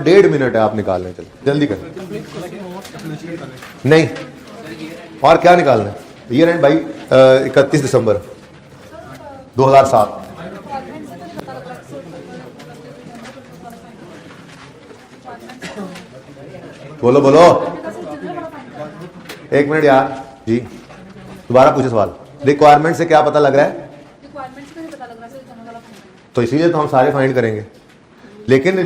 1.5 मिनट है, आप निकाल लें, चलो जल्दी करें। नहीं, और क्या निकालना है, ईयर एंड भाई 31 दिसंबर 2007। बोलो बोलो, 1 मिनट यार जी, दोबारा पूछे सवाल। रिक्वायरमेंट से क्या पता लग रहा है, तो इसीलिए तो हम सारे फाइंड करेंगे। लेकिन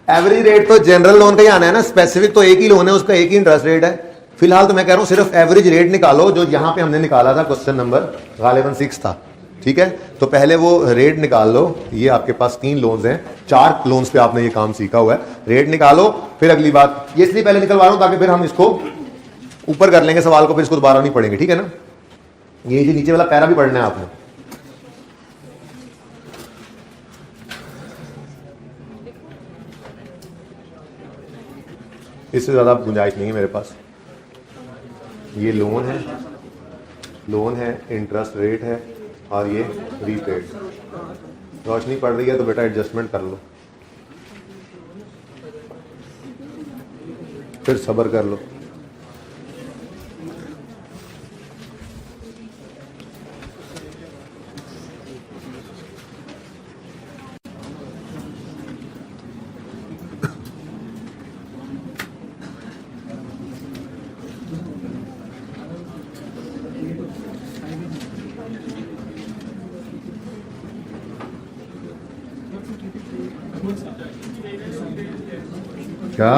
एवरेज रेट तो जनरल लोन का ही आना है ना, स्पेसिफिक तो एक ही लोन है, उसका एक ही इंटरेस्ट रेट है। फिलहाल तो मैं कह रहा हूं सिर्फ एवरेज रेट निकालो, जो यहां पे हमने निकाला था, क्वेश्चन नंबर गालिबन 6 था, ठीक है। तो पहले वो रेट निकाल लो। ये आपके पास 3 लोन्स हैं, 4 लोन्स पे आपने ये काम सीखा हुआ है, रेट निकालो। फिर अगली बात, ये इसलिए पहले निकलवा रहा हूं ताकि फिर हम इसको ऊपर कर लेंगे सवाल को, फिर इसको दोबारा नहीं पढ़ेंगे, ठीक है ना। ये जो नीचे वाला पैरा भी पढ़ना है आपने। इससे ज्यादा गुंजाइश नहीं है मेरे पास। ये लोन है, इंटरेस्ट रेट है, और ये रीपेड। रोशनी पड़ रही है तो बेटा एडजस्टमेंट कर लो, फिर सब्र कर लो। क्या,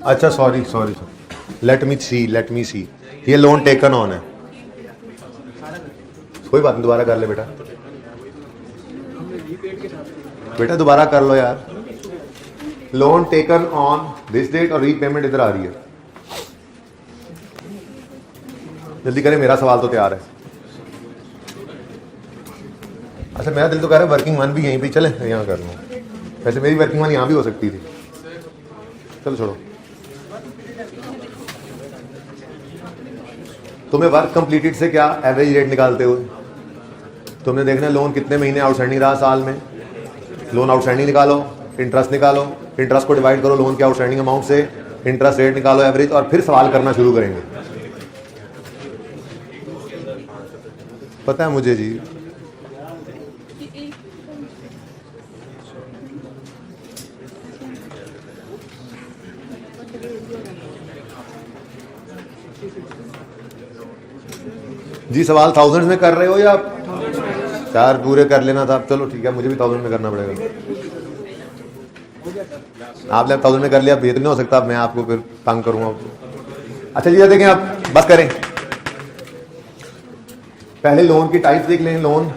अच्छा सॉरी, लेट मी सी, ये लोन टेकन ऑन है, कोई बात नहीं, दोबारा कर ले बेटा दोबारा कर लो यार। Loan taken on this date, और रीपेमेंट इधर आ रही है। जल्दी करें, मेरा सवाल तो तैयार है। अच्छा मेरा दिल तो कह रहा है वर्किंग वन भी यहीं पे चले, यहाँ कर लूँ। वैसे मेरी वर्किंग वन यहाँ भी हो सकती थी, चलो छोड़ो। तुम्हें वर्क कंप्लीटेड से क्या एवरेज रेट निकालते हुए तुमने देखना लोन कितने महीने आउटस्टैंडिंग रहा साल में। लोन आउटस्टैंडिंग निकालो, इंटरेस्ट निकालो, इंटरेस्ट को डिवाइड करो लोन के आउटस्टैंडिंग अमाउंट से, इंटरेस्ट रेट निकालो एवरेज, और फिर सवाल करना शुरू करेंगे। पता है मुझे जी। जी सवाल 1000 में कर रहे हो या 4 पूरे कर लेना था? चलो ठीक है, मुझे भी 1000 में करना पड़ेगा। आपने 1000 में कर लिया, बेहतर नहीं हो सकता मैं आपको फिर तंग करूंगा। अच्छा जी देखें, आप बस करें, पहले लोन की टाइप्स देख लें। लोन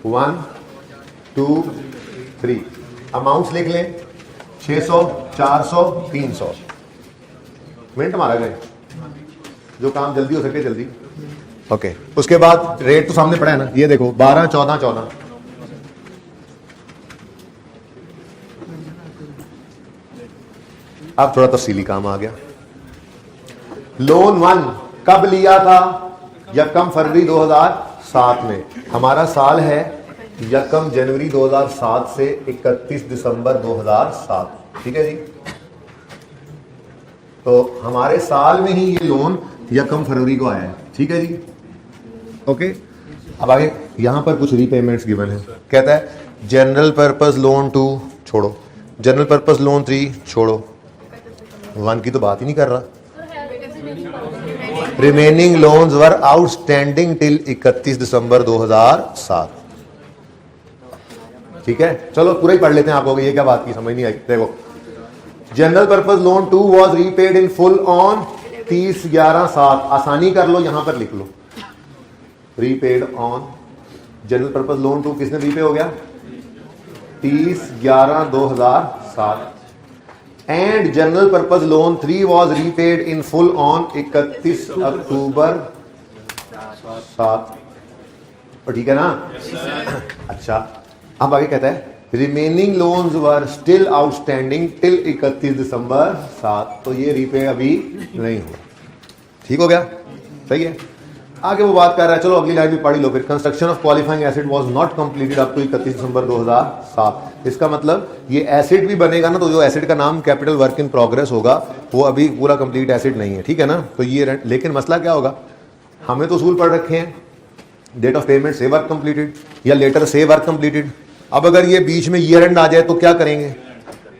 1 2 3, अमाउंट्स लिख लें 600 400 300। मिनट मारा गए, जो काम जल्दी हो सके जल्दी। ओके उसके बाद रेट तो सामने पड़ा है ना, ये देखो 12 14 14। अब थोड़ा तफसीली काम आ गया। लोन 1 कब लिया था? यकम फरवरी 2007 में। हमारा साल है यकम जनवरी 2007 से 31 दिसंबर 2007, ठीक है जी। तो हमारे साल में ही ये लोन यकम फरवरी को आया है, ठीक है जी। ओके अब आगे यहां पर कुछ रीपेमेंट्स गिवन है। कहता है जनरल पर्पस लोन 2 छोड़ो, जनरल पर्पस लोन 3 छोड़ो, 1 की तो बात ही नहीं कर रहा। रिमेनिंग लोन्स वर आउटस्टैंडिंग टिल 31 दिसंबर 2007, ठीक है। चलो पूरा ही पढ़ लेते हैं, आपको ये क्या बात की समझ नहीं आई। देखो general purpose loan 2 was repaid in full on 30/11/7। आसानी कर लो, यहां पर लिख लो repaid on general purpose loan 2 किसने रीपे हो गया? 30/11/2007। And general purpose loan 3 was repaid in full on 31 October 7, ठीक है ना? अच्छा अब आगे कहता है remaining loans were still outstanding till 31 December 7। तो ये रीपे अभी नहीं हुआ, ठीक हो गया, सही है। आगे वो बात कर रहा है, चलो अगली लाइन भी पढ़ी लो फिर। Construction of qualifying asset was not completed up to 31 December 2007। इसका मतलब ये एसिड भी बनेगा ना, तो जो एसिड का नाम कैपिटल वर्क इन प्रोग्रेस होगा वो अभी पूरा कंप्लीट एसिड नहीं है, ठीक है ना। तो ये लेकिन मसला क्या होगा, हमें तो उसूल पढ़ रखे हैं डेट ऑफ पेमेंट से वर्क कंप्लीटेड या लेटर से वर्क कंप्लीटेड। अब अगर ये बीच में ईयर एंड आ जाए तो क्या करेंगे?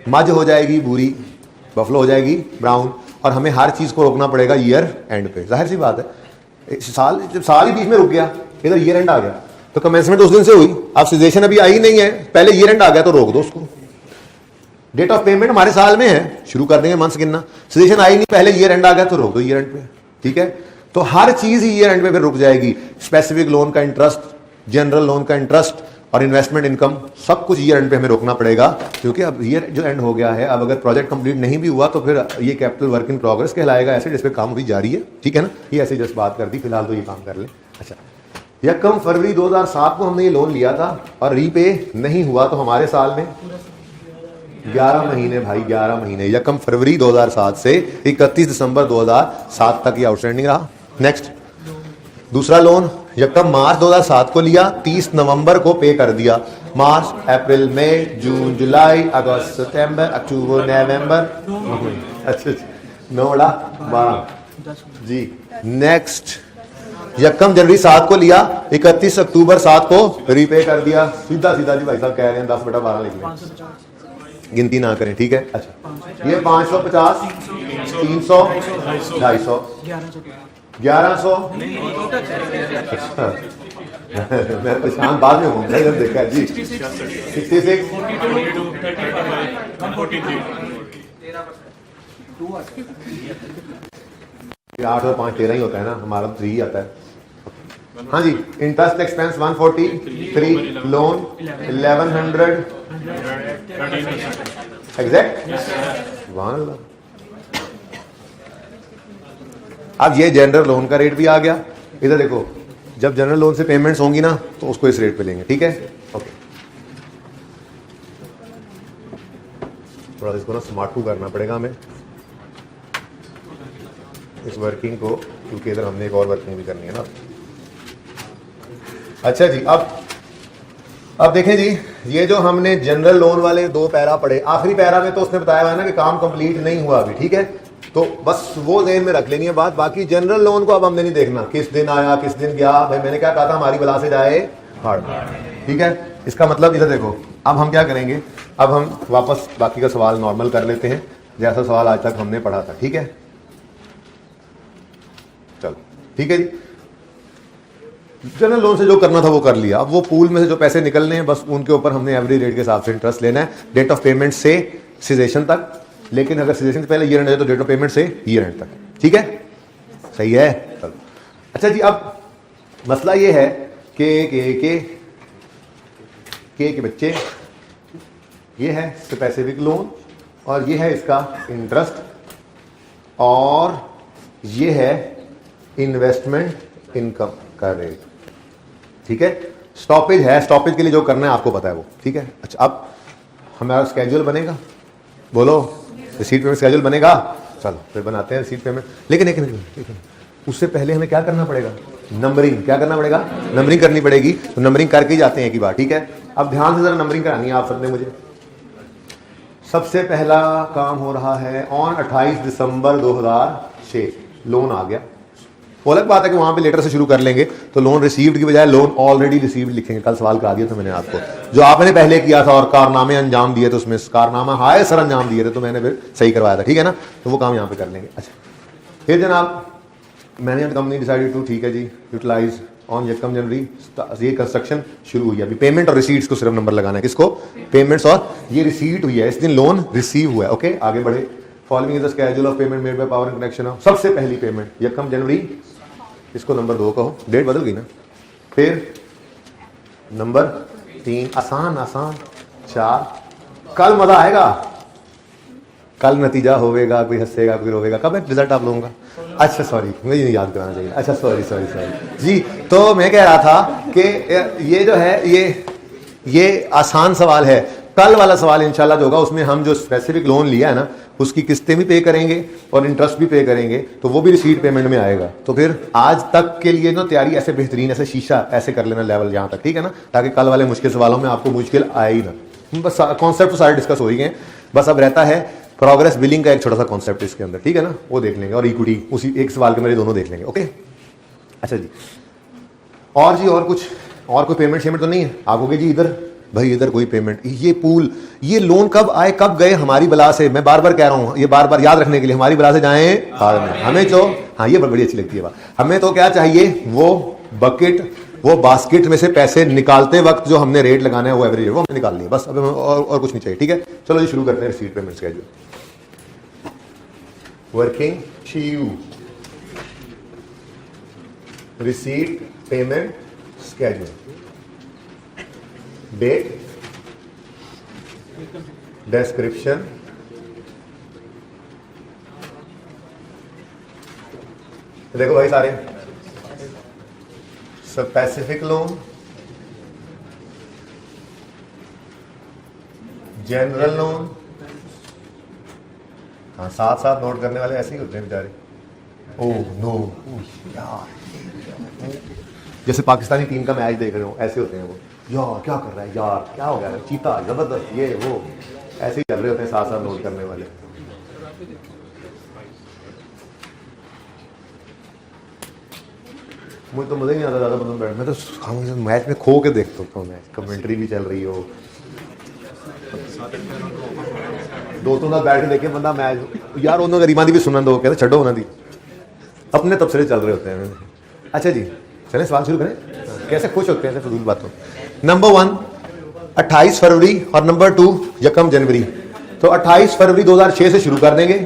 मज हो जाएगी भूरी, बफलो हो जाएगी ब्राउन, और हमें हर चीज को रोकना पड़ेगा ईयर एंड पे। जाहिर सी बात है, साल जब साल ही बीच में रुक गया, इधर ईयर एंड आ गया, तो कमेंसमेंट उस दिन से हुई, अब सिजेशन अभी आई नहीं है, पहले ईयर एंड आ गया तो रोक दो उसको। डेट ऑफ पेमेंट हमारे साल में है, शुरू कर देंगे मंथ्स गिनना। सिजेशन आई नहीं, पहले ईयर एंड आ गया तो रोक दो ईयर एंड पे, ठीक है। तो हर चीज ही ईयर एंड पे फिर रुक जाएगी। स्पेसिफिक लोन का इंटरेस्ट, जनरल लोन का इंटरेस्ट और इन्वेस्टमेंट इनकम, सब कुछ ईयर एंड पे हमें रोकना पड़ेगा, क्योंकि अब ईयर जो एंड हो गया है। अब अगर प्रोजेक्ट कंप्लीट नहीं भी हुआ तो फिर ये कैपिटल वर्क इन प्रोग्रेस कहलाएगा, ऐसे जिस पे काम अभी जारी है, ठीक है ना। ये ऐसे जस्ट बात कर दी, फिलहाल तो ये काम कर ले। अच्छा यकम फरवरी 2007 को हमने ये लोन लिया था और रीपे नहीं हुआ, तो हमारे साल में 11 महीने भाई, 11 महीने, यकम फरवरी 2007 से 31 दिसंबर 2007 तक ये आउटस्टैंडिंग रहा। नेक्स्ट दूसरा लोन यकम मार्च 2007 को लिया, 30 नवंबर को पे कर दिया। मार्च अप्रैल मई जून जुलाई अगस्त सितंबर अक्टूबर नवंबर, अच्छा 9/12 जी। नेक्स्ट यकम जनवरी 7 को लिया, 31 अक्टूबर 7 को रीपे कर दिया। सीधा सीधा जी भाई साहब कह रहे हैं 10/12 लिख लें, गिनती ना करें, ठीक है। अच्छा ये 550 300 250 1100 मैं परेशान बाद में हूँ, जब देखा जी 66 8 और 5 13 ही होता है ना, हमारा 3 ही आता है। हाँ जी इंटरेस्ट एक्सपेंस 143, लोन 1100 एग्जैक्ट। अब ये जनरल लोन का रेट भी आ गया। इधर देखो, जब जनरल लोन से पेमेंट्स होंगी ना तो उसको इस रेट पे लेंगे, ठीक है। थोड़ा सा इसको ना स्मार्ट करना पड़ेगा हमें इस वर्किंग को, क्योंकि इधर हमने एक और वर्किंग भी करनी है ना। अच्छा जी, अब देखें जी, ये जो हमने जनरल लोन वाले 2 पैरा पढ़े, आखिरी पैरा में तो उसने बताया हुआ है ना कि काम कंप्लीट नहीं हुआ अभी, ठीक है, तो बस वो ज़हन में रख लेनी है बात। बाकी जनरल लोन को अब हमने नहीं देखना किस दिन आया किस दिन गया। भाई मैंने क्या कहा था, हमारी बला से जाए हार्ड, ठीक है। इसका मतलब इधर देखो, अब हम क्या करेंगे, अब हम वापस बाकी का सवाल नॉर्मल कर लेते हैं जैसा सवाल आज तक हमने पढ़ा था, ठीक है। चलो ठीक है जी, जनरल लोन से जो करना था वो कर लिया। अब वो पूल में से जो पैसे निकलने हैं बस उनके ऊपर हमने एवरेज रेट के हिसाब से इंटरेस्ट लेना है, डेट ऑफ पेमेंट से सीजेशन तक। लेकिन अगर सीजेशन से पहले ईयर एंड है तो डेट ऑफ पेमेंट से ईयर एंड तक, ठीक है, सही है। चलो अच्छा जी, अब मसला ये है कि के बच्चे, ये है स्पेसिफिक लोन और ये है इसका इंटरेस्ट और ये है इन्वेस्टमेंट इनकम का रेट, ठीक है। स्टॉपेज है, स्टॉपेज के लिए जो करना है आपको पता है वो, ठीक है। अच्छा, अब हमारा स्केड्यूल बनेगा, बोलो रिसीट पेमेंट स्केड्यूल बनेगा। चलो फिर बनाते हैं रिसीट पेमेंट। लेकिन उससे पहले हमें क्या करना पड़ेगा, नंबरिंग। क्या करना पड़ेगा, नंबरिंग करनी पड़ेगी। तो नंबरिंग करके ही जाते हैं एक ही बार, ठीक है। अब ध्यान से जरा नंबरिंग करानी है आप सबने मुझे। सबसे पहला काम हो रहा है ऑन 28 दिसंबर 2006 लोन आ गया। वो अलग बात है कि वहां पे लेटर से शुरू कर लेंगे, तो लोन रिसीव्ड की बजाय लोन ऑलरेडी रिसीव्ड लिखेंगे। कल सवाल करा दिया था मैंने आपको, जो आपने पहले किया था और कारनामे अंजाम दिए थे, उसमें कारनामा हाय सर अंजाम दिए थे, तो मैंने फिर सही करवाया था, ठीक है ना। तो वो काम यहाँ पे कर लेंगे। अच्छा फिर जनाब, मैनेजमेंट कंपनी डिसाइडेड टू, ठीक है जी, यूटिलाइज ऑन यकम जनवरी, ये कंस्ट्रक्शन शुरू हुई है। अभी पेमेंट और रिसीट्स को सिर्फ नंबर लगाना है, किसको, पेमेंट्स, और ये रिसीट हुई है, इस दिन लोन रिसीव हुआ है। ओके आगे बढ़े। Following is the schedule of payment made by power and connection. सबसे पहली पेमेंट यकम जनवरी, इसको नंबर 2 कहो, डेट बदल गई ना। फिर नंबर 3, आसान आसान। 4, कल मजा आएगा, कल नतीजा होगा, कोई हंसेगा कोई रोएगा। कब है रिजल्ट आप लोगों का? अच्छा सॉरी, मुझे नहीं याद कराना चाहिए। अच्छा सॉरी जी। तो मैं कह रहा था कि ये जो है ये आसान सवाल है। कल वाला सवाल इंशाल्लाह जो होगा उसमें हम जो स्पेसिफिक लोन लिया है ना उसकी किस्तें भी पे करेंगे और इंटरेस्ट भी पे करेंगे, तो वो भी रिसीट पेमेंट में आएगा। तो फिर आज तक के लिए ना तैयारी ऐसे बेहतरीन, ऐसे शीशा ऐसे कर लेना लेवल यहाँ तक, ठीक है ना, ताकि कल वाले मुश्किल सवालों में आपको मुश्किल आए ही ना। बस कॉन्सेप्ट तो सारे डिस्कस हो ही गए, बस अब रहता है प्रोग्रेस बिलिंग का एक छोटा सा कॉन्सेप्ट इसके अंदर, ठीक है ना, वो देख लेंगे, और इक्विटी उसी एक सवाल के मेरे दोनों देख लेंगे। ओके अच्छा जी, और जी और कुछ, और कोई पेमेंट शेमेंट तो नहीं है? आगोगे जी इधर, भाई इधर कोई पेमेंट, ये पूल, ये लोन कब आए कब गए हमारी बला से, मैं बार बार कह रहा हूं, ये बार बार याद रखने के लिए, हमारी बला से जाएं बाद में। हमें तो हाँ ये बड़ी अच्छी लगती है बात, हमें तो क्या चाहिए, वो बकेट, वो बास्केट में से पैसे निकालते वक्त जो हमने रेट लगाना है वो एवरेज वो हमने निकाल लिया, बस अब और कुछ नहीं चाहिए, ठीक है। चलो जी शुरू करते हैं रिसीट पेमेंट स्केड्यूल। वर्किंग शीयू receipt payment schedule, date, description, देखो भाई सारे, स्पेसिफिक लोन, जनरल लोन, हाँ साथ साथ नोट करने वाले ऐसे ही होते हैं बेचारे। ओह नो यार, जैसे पाकिस्तानी टीम का मैच देख रहे हो ऐसे होते हैं वो, यार क्या कर रहा है यार, क्या हो गया, चीता जबरदस्त, ये वो ऐसे ही चल रहे होते हैं साथ साथ नोट करने वाले। मुझे तो मजा ही नहीं आता ज़्यादा पसंद बैठ, मैं तो मैच में खो के देखता हूँ, मैच कमेंट्री भी चल रही हो, दोस्तों साथ बैठ के देखे बंदा मैच, यार उन्होंने गरीबानी भी सुनन दो, कहते छड्डो उन्होंने दी, अपने तबसरे चल रहे होते हैं। अच्छा जी चलें सवाल शुरू करें, कैसे खुश होते हैं फजूल बातों। नंबर 1 28 फरवरी और नंबर 2 यकम जनवरी। तो 28 फरवरी 2006 से शुरू कर देंगे,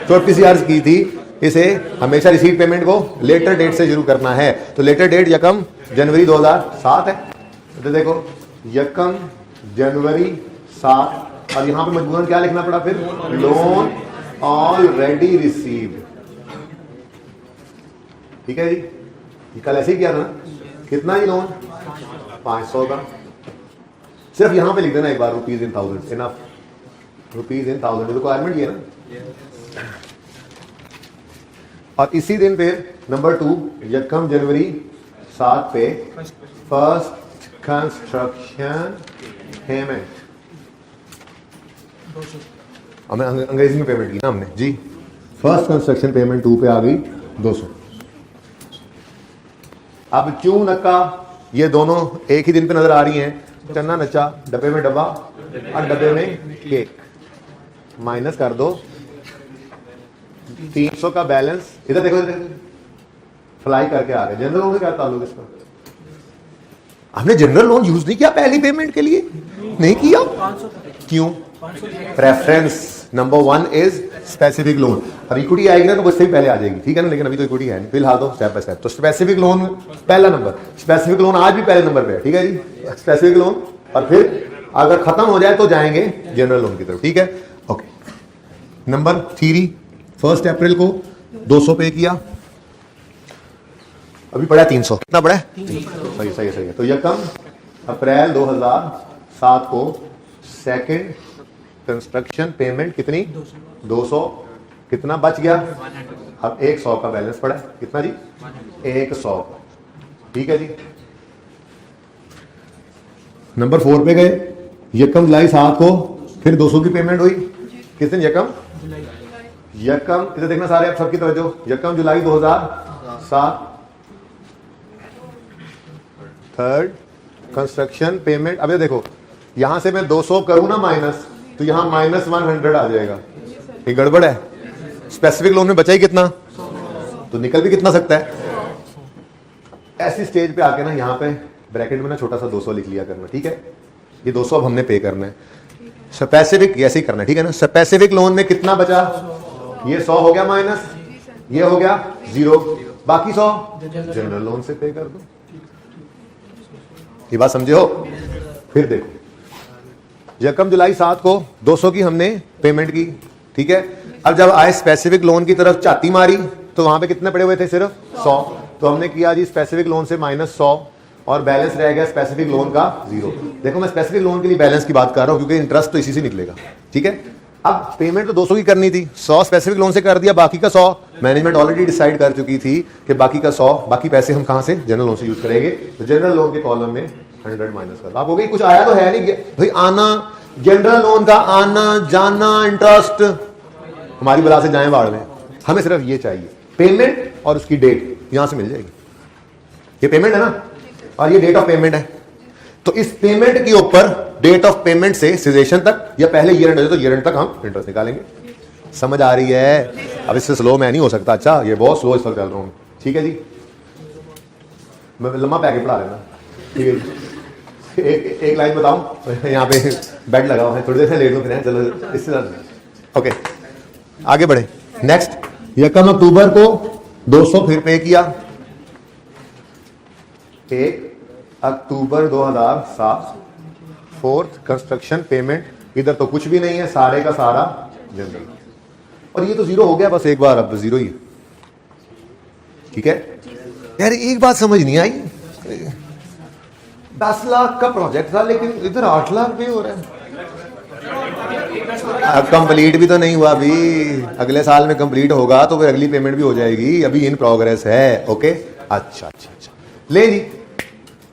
छोटी सी अर्ज की थी, इसे हमेशा रिसीट पेमेंट को लेटर डेट से शुरू करना है, तो लेटर डेट यकम जनवरी 2007 है। तो देखो यकम जनवरी 7, और यहां पे मजबूरन क्या लिखना पड़ा फिर, लोन ऑलरेडी रिसीव्ड, ठीक है जी। कल ऐसे ही किया था ना, कितना ही लोन 500 का, सिर्फ यहां पे लिख देना एक बार rupees in thousand enough, rupees in 1000 requirement ये ना। और इसी दिन पे नंबर 2 यकम जनवरी 7 पे फर्स्ट कंस्ट्रक्शन पेमेंट, हमें अंग्रेजी में पेमेंट की ना हमने जी। फर्स्ट कंस्ट्रक्शन पेमेंट 2 पे आ गई 200। अब क्यों नक्का ये दोनों एक ही दिन पे नजर आ रही हैं। चन्ना नचा, डब्बे में डब्बा और डब्बे में केक, माइनस कर दो 300 का बैलेंस। इधर देखो, इधर फ्लाई करके आ रहे। जनरल लोन से क्या ताल्लुक इसका? हमने जनरल लोन यूज नहीं किया पहली पेमेंट के लिए, नहीं किया। क्यों? Preference number 1 is specific loan. अब इक्विटी आएगी ना तो उससे भी पहले आ जाएगी, ठीक है ना, लेकिन अभी तो इक्विटी है नहीं फिलहाल, तो स्टेप बाय स्टेप। तो स्पेसिफिक लोन पहला नंबर, स्पेसिफिक लोन आज भी पहले नंबर पे है, ठीक है जी, स्पेसिफिक लोन। और फिर अगर खत्म हो जाए तो जाएंगे जनरल लोन की तरफ, ठीक है। ओके, नंबर 3 1 अप्रैल को 200 पे किया, अभी पड़ा 300। कितना पड़ा है? सही सही सही है। तो यकम अप्रैल 2007 को सेकंड कंस्ट्रक्शन पेमेंट कितनी? 200। कितना बच गया? अब 100 का बैलेंस पड़ा है। कितना जी? 100, ठीक है जी। नंबर 4 पे गए, यकम जुलाई 7 को फिर 200 की पेमेंट हुई। किस दिन? यकम इधर देखना सारे, आप सबकी तवज्जो। यकम जुलाई 2007 थर्ड कंस्ट्रक्शन पेमेंट। अब ये देखो, यहां से मैं 200 करूं ना माइनस, तो यहां -100 आ जाएगा। ये गड़बड़ है। स्पेसिफिक लोन में बचा ही कितना, तो निकल भी कितना सकता है। ऐसी स्टेज पे आके ना यहाँ पे ब्रैकेट में ना छोटा सा 200 लिख लिया करना, ठीक है। ये 200 अब हमने पे करना है। स्पेसिफिक ऐसे ही करना है, ठीक है ना। स्पेसिफिक लोन में कितना बचा? ये 100 हो गया माइनस, ये हो गया 0, बाकी 100 जनरल लोन से पे कर दो। ये बात समझे हो? फिर देखो, यकम जुलाई 7 को 200 की हमने पेमेंट की, ठीक है। अब जब आए स्पेसिफिक लोन की तरफ चाती मारी तो वहां पे कितने पड़े हुए थे? सिर्फ 100। तो हमने किया जी स्पेसिफिक लोन से -100 और बैलेंस रह गया स्पेसिफिक लोन का 0। देखो, मैं स्पेसिफिक लोन के लिए बैलेंस की बात कर रहा हूं क्योंकि इंटरेस्ट तो इसी से निकलेगा, ठीक है। अब पेमेंट तो 200 की करनी थी, 100 स्पेसिफिक लोन से कर दिया, बाकी का 100 मैनेजमेंट ऑलरेडी डिसाइड कर चुकी थी कि बाकी का 100, बाकी पैसे हम कहां से? जनरल लोन से यूज करेंगे। तो जनरल लोन के कॉलम में 100 माइनस कर। आप हो गई, कुछ आया तो है नहीं भाई। आना जनरल लोन का आना जाना इंटरेस्ट हमारी बला से जाए बाढ़ में। हमें सिर्फ ये चाहिए, पेमेंट और उसकी डेट यहां से मिल जाएगी। ये पेमेंट है ना, और ये डेट ऑफ पेमेंट है। तो इस पेमेंट के ऊपर डेट ऑफ पेमेंट से सिजेशन तक, या पहले ईयर एंड हो जाए तो ईयर एंड तक हम इंटरेस्ट निकालेंगे। समझ आ रही है? अब इससे स्लो मैं नहीं हो सकता। अच्छा, ये बहुत स्लो इस वक्त चल रहा हूं, ठीक है जी। मैं लंबा पैकेट पढ़ा लेना, ठीक है। एक लाइन बताऊं, यहाँ पे बेड लगा हुआ है, थोड़ी देर से लेट लो फिर, चलो इससे ज्यादा। ओके, आगे बढ़े। नेक्स्ट, यकम अक्टूबर को 200 फिर पे किया। 1 अक्टूबर 2007 फोर्थ कंस्ट्रक्शन पेमेंट। इधर तो कुछ भी नहीं है, सारे का सारा जनरल। और ये तो 0 हो गया बस एक बार, अब 0 ही है, ठीक है। यार एक बात समझ नहीं आई, 10 लाख का प्रोजेक्ट था लेकिन इधर 8 लाख पे हो रहा है। अब कंप्लीट भी तो नहीं हुआ अभी, अगले साल में कंप्लीट होगा तो फिर अगली पेमेंट भी हो जाएगी, अभी इन प्रोग्रेस है। ओके, अच्छा अच्छा अच्छा, ले जी,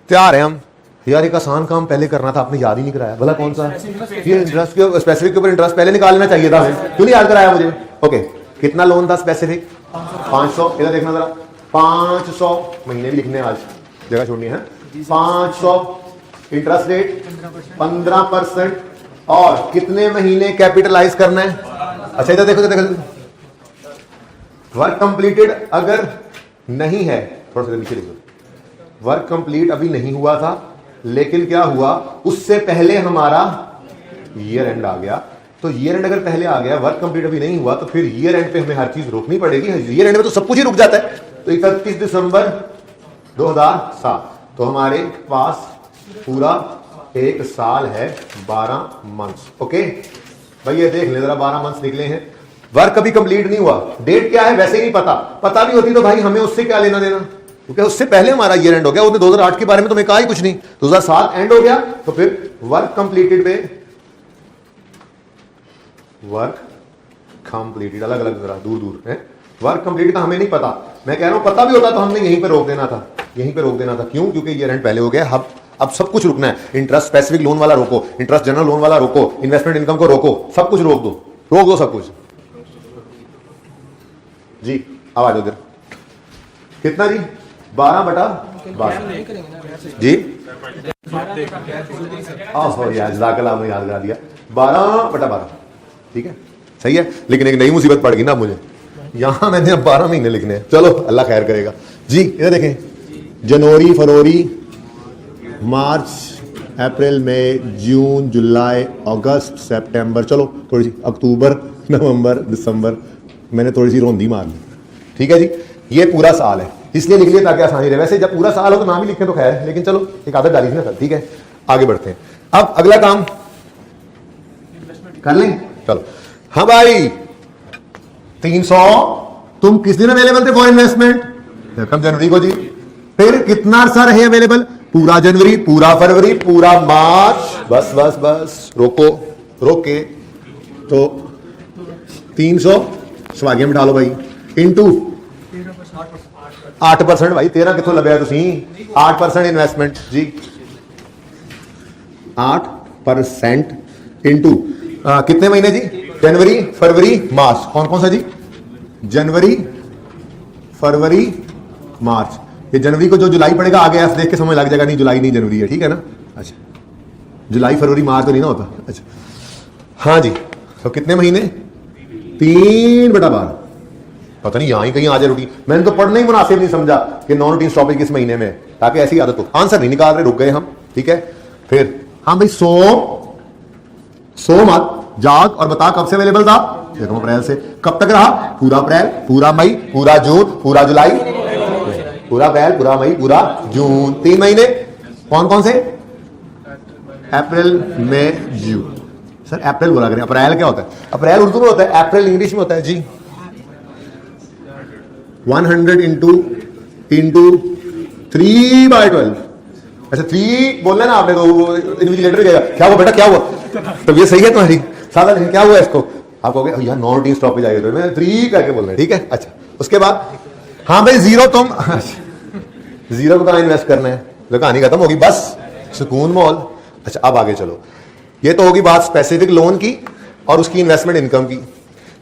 तैयार है हम। यार एक आसान काम पहले करना था, आपने याद ही नहीं कराया। भला कौन सा? ये इंटरेस्ट के स्पेसिफिक के ऊपर इंटरेस्ट पहले निकाल लेना चाहिए था, क्यों नहीं याद कराया मुझे? ओके, कितना लोन था स्पेसिफिक? 500। इधर देखना जरा, 500 महीने भी लिखने, आज जगह छोड़नी है। 500 इंटरेस्ट रेट 15%, और कितने महीने कैपिटलाइज करना है? अच्छा इधर देखो, वर्क कंप्लीटेड अगर नहीं है, थोड़ा सा नीचे देखो, वर्क कंप्लीट अभी नहीं हुआ था, लेकिन क्या हुआ, उससे पहले हमारा ईयर एंड आ गया। तो ईयर एंड अगर पहले आ गया, वर्क कंप्लीट अभी नहीं हुआ, तो फिर ईयर एंड पे हमें हर चीज रोकनी पड़ेगी। ईयर एंड में तो सब कुछ ही रुक जाता है। तो 31 दिसंबर 2007, तो हमारे पास पूरा 1 साल है, 12 मंथ्स। ओके भाई, ये देख ले जरा, 12 मंथ्स निकले हैं। वर्क अभी कंप्लीट नहीं हुआ, डेट क्या है वैसे ही नहीं पता। पता भी होती तो भाई हमें उससे क्या लेना देना, क्योंकि उससे पहले हमारा ईयर एंड हो गया। उसने 2008 के बारे में तो मैं कहा ही कुछ नहीं, 2007 एंड हो गया। तो फिर वर्क कंप्लीटेड पे वर्क कंप्लीटेड, अलग अलग जरा दूर दूर है। वर्क कंप्लीट का हमें नहीं पता, मैं कह रहा हूं पता भी होता तो हमने यहीं पे रोक देना था, यहीं पे रोक देना था। क्यों? क्योंकि ईयर एंड पहले हो गया, अब सब कुछ रुकना है। इंटरेस्ट स्पेसिफिक लोन वाला रोको, इंटरेस्ट जनरल लोन वाला रोको, इन्वेस्टमेंट इनकम को रोको, सब कुछ रोक दो सब कुछ। जी अब आ जाओ इधर। कितना जी? 12/12 जी। सॉरी यार, जज़ाकल्लाह, आपने याद करा दिया। 12/12 ठीक है, सही है। लेकिन एक नई मुसीबत पड़ गई ना मुझे, यहां मैंने अब 12 महीने लिखने हैं। चलो अल्लाह खैर करेगा जी। इधर देखें, जनवरी, फरवरी, मार्च, अप्रैल, मई, जून, जुलाई, अगस्त, सितंबर, चलो थोड़ी सी अक्टूबर, नवंबर, दिसंबर, मैंने थोड़ी सी रोंदी मार ली। ठीक है जी, ये पूरा साल है, इसलिए लिख लिया ताकि आसानी रहे। वैसे जब पूरा साल हो तो नाम ही लिखें तो खैर है, लेकिन चलो एक आदत डाली थी ना सर। ठीक है, आगे बढ़ते हैं। अब अगला काम कर लें, चलो। हाँ भाई, 300 तुम किस दिन अवेलेबल थे फॉर इन्वेस्टमेंट? वेलकम जनवरी को जी। फिर कितना अरसा रहे अवेलेबल? पूरा जनवरी, पूरा फरवरी, पूरा मार्च। बस बस बस, रोक के तो 300 सवागियां बिठा लो भाई, इंटू 8% भाई। 13 कितों लभ्या तुसी? 8% इन्वेस्टमेंट जी, 8% इंटू कितने महीने जी? जनवरी, फरवरी, मार्च। कौन कौन सा जी? जनवरी, फरवरी, मार्च। ये जनवरी को जो जुलाई पड़ेगा आगे ऐसे देख के समझ लग जाएगा, नहीं जुलाई नहीं जनवरी है, ठीक है ना। अच्छा, जुलाई फरवरी मार्च तो नहीं ना होता। अच्छा हाँ जी, तो कितने महीने? 3/12। पता नहीं यहां ही कहीं आ जाए रूटीन। मैंने तो पढ़ना ही मुनासिब नहीं समझा कि नॉन रूटीन स्टॉपेज किस महीने में, ताकि ऐसी आदत हो। आंसर नहीं निकाल रहे, रुक गए हम। ठीक है, फिर हाँ भाई, सो मत जाग और बता कब से अवेलेबल था? देखो अप्रैल से। कब तक रहा? पूरा अप्रैल, पूरा मई, पूरा जून, पूरा जुलाई, पूरा अप्रैल, पूरा मई, पूरा जून। 3 महीने कौन कौन से? अप्रैल, मई, जून। सर अप्रैल बोला करें, अप्रैल क्या होता है? अप्रैल उर्दू में होता है, अप्रैल इंग्लिश में होता है जी। 100 इंटू 3/12। अच्छा 3 बोलना ना आपने, तो इन्विजिलेटर गया क्या हुआ बेटा, क्या हुआ? तो ये सही है तुम्हारी सादा, लेकिन क्या हुआ इसको? आप कहोगे यार नॉन रूटीन स्टॉपेज आएगा, तो मैं 3 करके बोलना है। ठीक है, अच्छा उसके बाद हाँ भाई जीरो, तुम जीरो को कहां इन्वेस्ट करना है? तो कहानी खत्म होगी, बस सुकून मॉल। अच्छा अब आगे चलो, ये तो होगी बात स्पेसिफिक लोन की और उसकी इन्वेस्टमेंट इनकम की।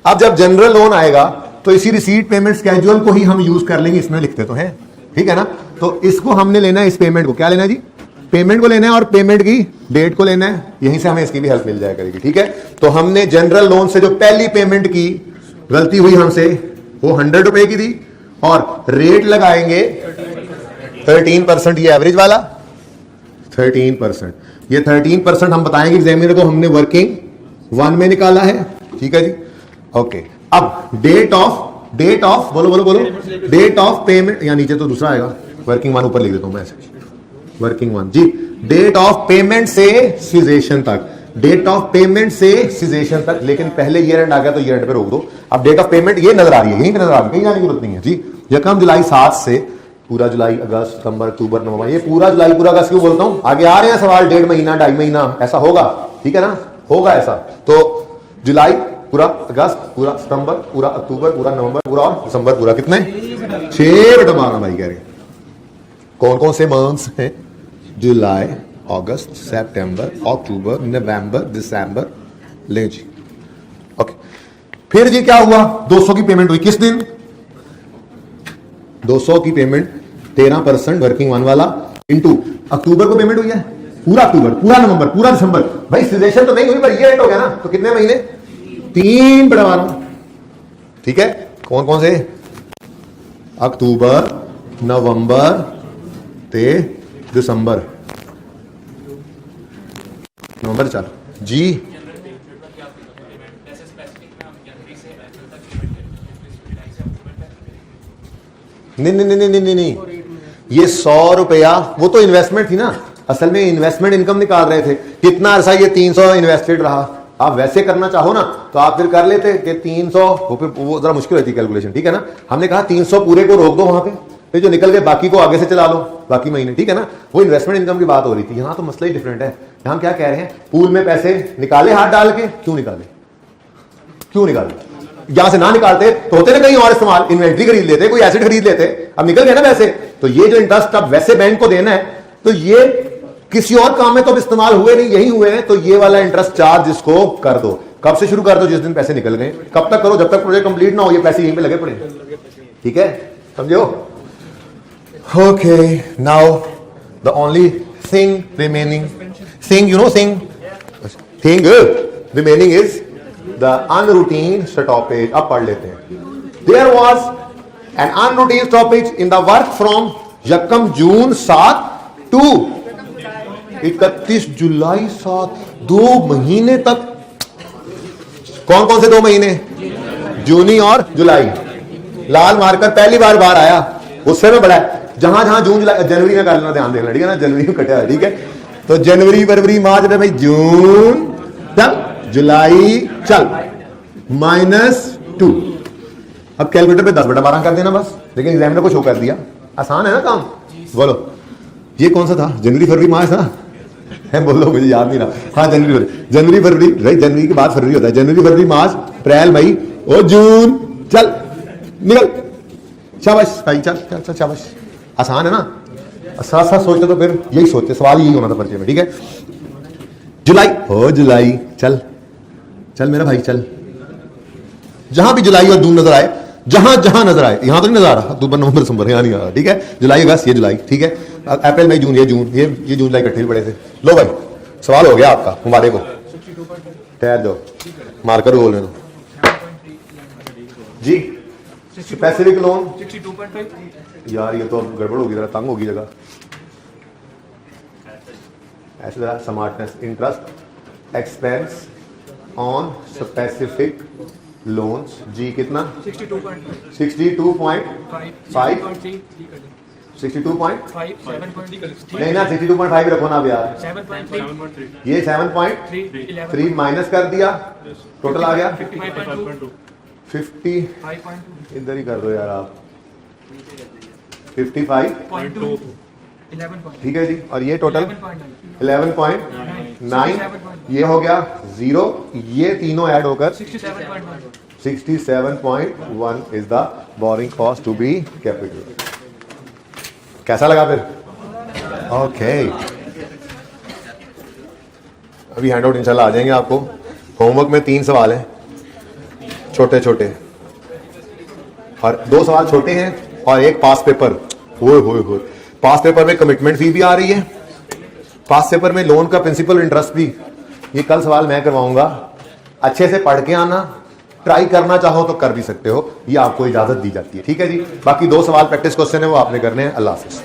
अब जब जनरल लोन आएगा तो इसी रिसीट पेमेंट स्केड्यूल को ही हम यूज कर लेंगे, इसमें लिखते तो हैं, ठीक है ना। तो इसको हमने लेना है, इस पेमेंट को क्या लेना है जी? पेमेंट को लेना है और पेमेंट की डेट को लेना है। यहीं से हमें इसकी भी हेल्प मिल जाया करेगी। ठीक है, तो हमने जनरल लोन से जो पहली पेमेंट की गलती हुई हमसे, वो 100 रुपए की थी और रेट लगाएंगे 13%, ये एवरेज वाला 13%। ये 13% हम बताएंगे एग्जामिनर को, हमने वर्किंग 1 में निकाला है। ठीक है जी, ओके। अब डेट ऑफ बोलो डेट ऑफ पेमेंट, या नीचे तो दूसरा आएगा, वर्किंग 1 ऊपर लिख देता हूं मैं ऐसे, वर्किंग 1 जी। डेट ऑफ पेमेंट से सीजेशन तक, डेट ऑफ पेमेंट से सीजेशन तक, लेकिन पहले ईयर एंड आ गया तो ईयर एंड पे रोक दो। अब डेट ऑफ पेमेंट ये नजर आ रही है, यहीं पे नजर आ रही है, कहीं जाने की जरूरत नहीं है जी। यकम जुलाई 7 से पूरा जुलाई, अगस्त, सितंबर, अक्टूबर, नवंबर, ये पूरा जुलाई पूरा अगस्त क्यों बोलता हूं? आगे आ रहे हैं सवाल, 1.5 महीना 2.5 महीना ऐसा होगा, ठीक है ना, होगा ऐसा। तो जुलाई पूरा, अगस्त पूरा, सितंबर पूरा, अक्टूबर पूरा, नवंबर पूरा और दिसंबर पूरा। कितने? 6/12 भाई कह रहे हैं। कौन कौन से मंथ्स हैं? जुलाई, अगस्त, सितंबर, अक्टूबर, नवंबर, दिसंबर। ले जी, ओके। फिर जी क्या हुआ? 200 की पेमेंट हुई किस दिन? 200 की पेमेंट 13% वर्किंग 1 वाला इंटू अक्टूबर को पेमेंट हुई है, पूरा अक्टूबर, पूरा नवंबर, पूरा दिसंबर। भाई सीजेशन तो नहीं हुई पर ये एंड हो गया ना, तो कितने महीने? 3/12। ठीक है, कौन कौन से? अक्टूबर, नवंबर ते दिसंबर। नवंबर चलो जी। नहीं, ये 100 रुपया वो तो इन्वेस्टमेंट थी ना, असल में इन्वेस्टमेंट इनकम निकाल रहे थे। कितना अरसा ये 300 इन्वेस्टेड रहा? आप वैसे करना चाहो ना तो आप फिर कर लेते कि 300, वो जरा मुश्किल होती कैलकुलेशन, ठीक है ना। हमने कहा 300 पूरे को रोक दो वहां पे, फिर जो निकल गए बाकी को आगे से चला लो, बाकी महीने, ठीक है ना। वो इन्वेस्टमेंट इनकम की बात हो रही थी। यहां तो मसला ही डिफरेंट है। यहां क्या कह रहे हैं? पूल में पैसे निकाले हाथ डाल के, क्यों निकाले? क्यों निकाल, यहां से ना निकालते तो होते ना कहीं और इस्तेमाल, इन्वेंट्री खरीद लेते, कोई एसिड खरीद लेते, अब निकल गए ना वैसे। तो ये जो इंटरेस्ट अब वैसे बैंक को देना है, तो ये किसी और काम में तो अब इस्तेमाल हुए नहीं, यही हुए हैं, तो ये वाला इंटरेस्ट चार्ज इसको कर दो। कब से शुरू कर दो? जिस दिन पैसे निकल गए। कब तक करो? जब तक प्रोजेक्ट कंप्लीट ना हो, ये पैसे यहीं पे लगे पड़े। ठीक है, समझो? Okay, now the only thing remaining, thing you know, thing remaining is the unroutine stoppage. अब पढ़ लेते हैं। There was an unroutine stoppage in the work from यकम जून 7 टू 31 जुलाई 7, 2 महीने तक। कौन कौन से 2 महीने? जूनी और जुलाई। लाल मार्कर पहली बार बाहर आया, उससे में बड़ा है। जहां जहां जून जुलाई, जनवरी में कर लेना, ध्यान देना, ठीक है ना, जनवरी में कटा है, ठीक है। तो जनवरी फरवरी मार्च भाई, जून चल, जुलाई चल, -2। अब कैलकुलेटर पे 10/12 कर देना बस, लेकिन एग्जामिनर को शो कर दिया। आसान है ना काम? बोलो, ये कौन सा था? जनवरी फरवरी मार्च था है? बोलो, मुझे याद नहीं रहा। हाँ, जनवरी फरवरी भाई, जनवरी के बाद फरवरी होता है। जनवरी फरवरी मार्च अप्रैल मई और जून, चल निकल, शाबाश भाई, चल चल चल, शाबाश। आसान है ना? साथ साथ सोचते तो फिर यही सोचते, सवाल यही होना था परिचय में, ठीक है। जुलाई, ओ जुलाई, चल चल मेरा भाई, चल। जहां भी जुलाई और जून नजर आए, जहां जहां नजर आए, यहां तो नहीं नजर आ रहा, अक्टूबर नवंबर दिसंबर यहां नहीं आ रहा, ठीक है। जुलाई अगस्त, ये जुलाई, ठीक है। अप्रैल मई जून, ये जून, ये जून जुलाई इकट्ठे पड़े थे। लो भाई, सवाल हो गया आपका, मुबारक हो। ठहर जाओ, मार्कर बोल रहे हो जी। Specific loan 62.5। यार ये तो अब गड़बड़ होगी, जरा तंग होगी जगह। ऐसे जरा smartness, interest expense on specific loans. जी कितना? 62.5 नहीं ना, 62.5 रखो ना यार। 7.3, ये 7.3 माइनस कर दिया, टोटल आ गया 50। इधर ही कर दो यार आप, 55.2, ठीक है जी। और ये टोटल 11.9, ये हो गया 0, ये तीनों ऐड होकर 67.1 is the borrowing cost to be capital. कैसा लगा फिर? ओके, अभी हैंड आउट इंशाल्लाह आ जाएंगे आपको। होमवर्क में 3 सवाल हैं, छोटे छोटे, और 2 सवाल छोटे हैं और एक पास पेपर। हो पास पेपर में कमिटमेंट फी भी आ रही है, पास पेपर में लोन का प्रिंसिपल इंटरेस्ट भी। ये कल सवाल मैं करवाऊंगा, अच्छे से पढ़ के आना। ट्राई करना चाहो तो कर भी सकते हो, ये आपको इजाजत दी जाती है, ठीक है जी। बाकी 2 सवाल प्रैक्टिस क्वेश्चन है, वो आपने करने हैं। अल्लाह हाफिज़।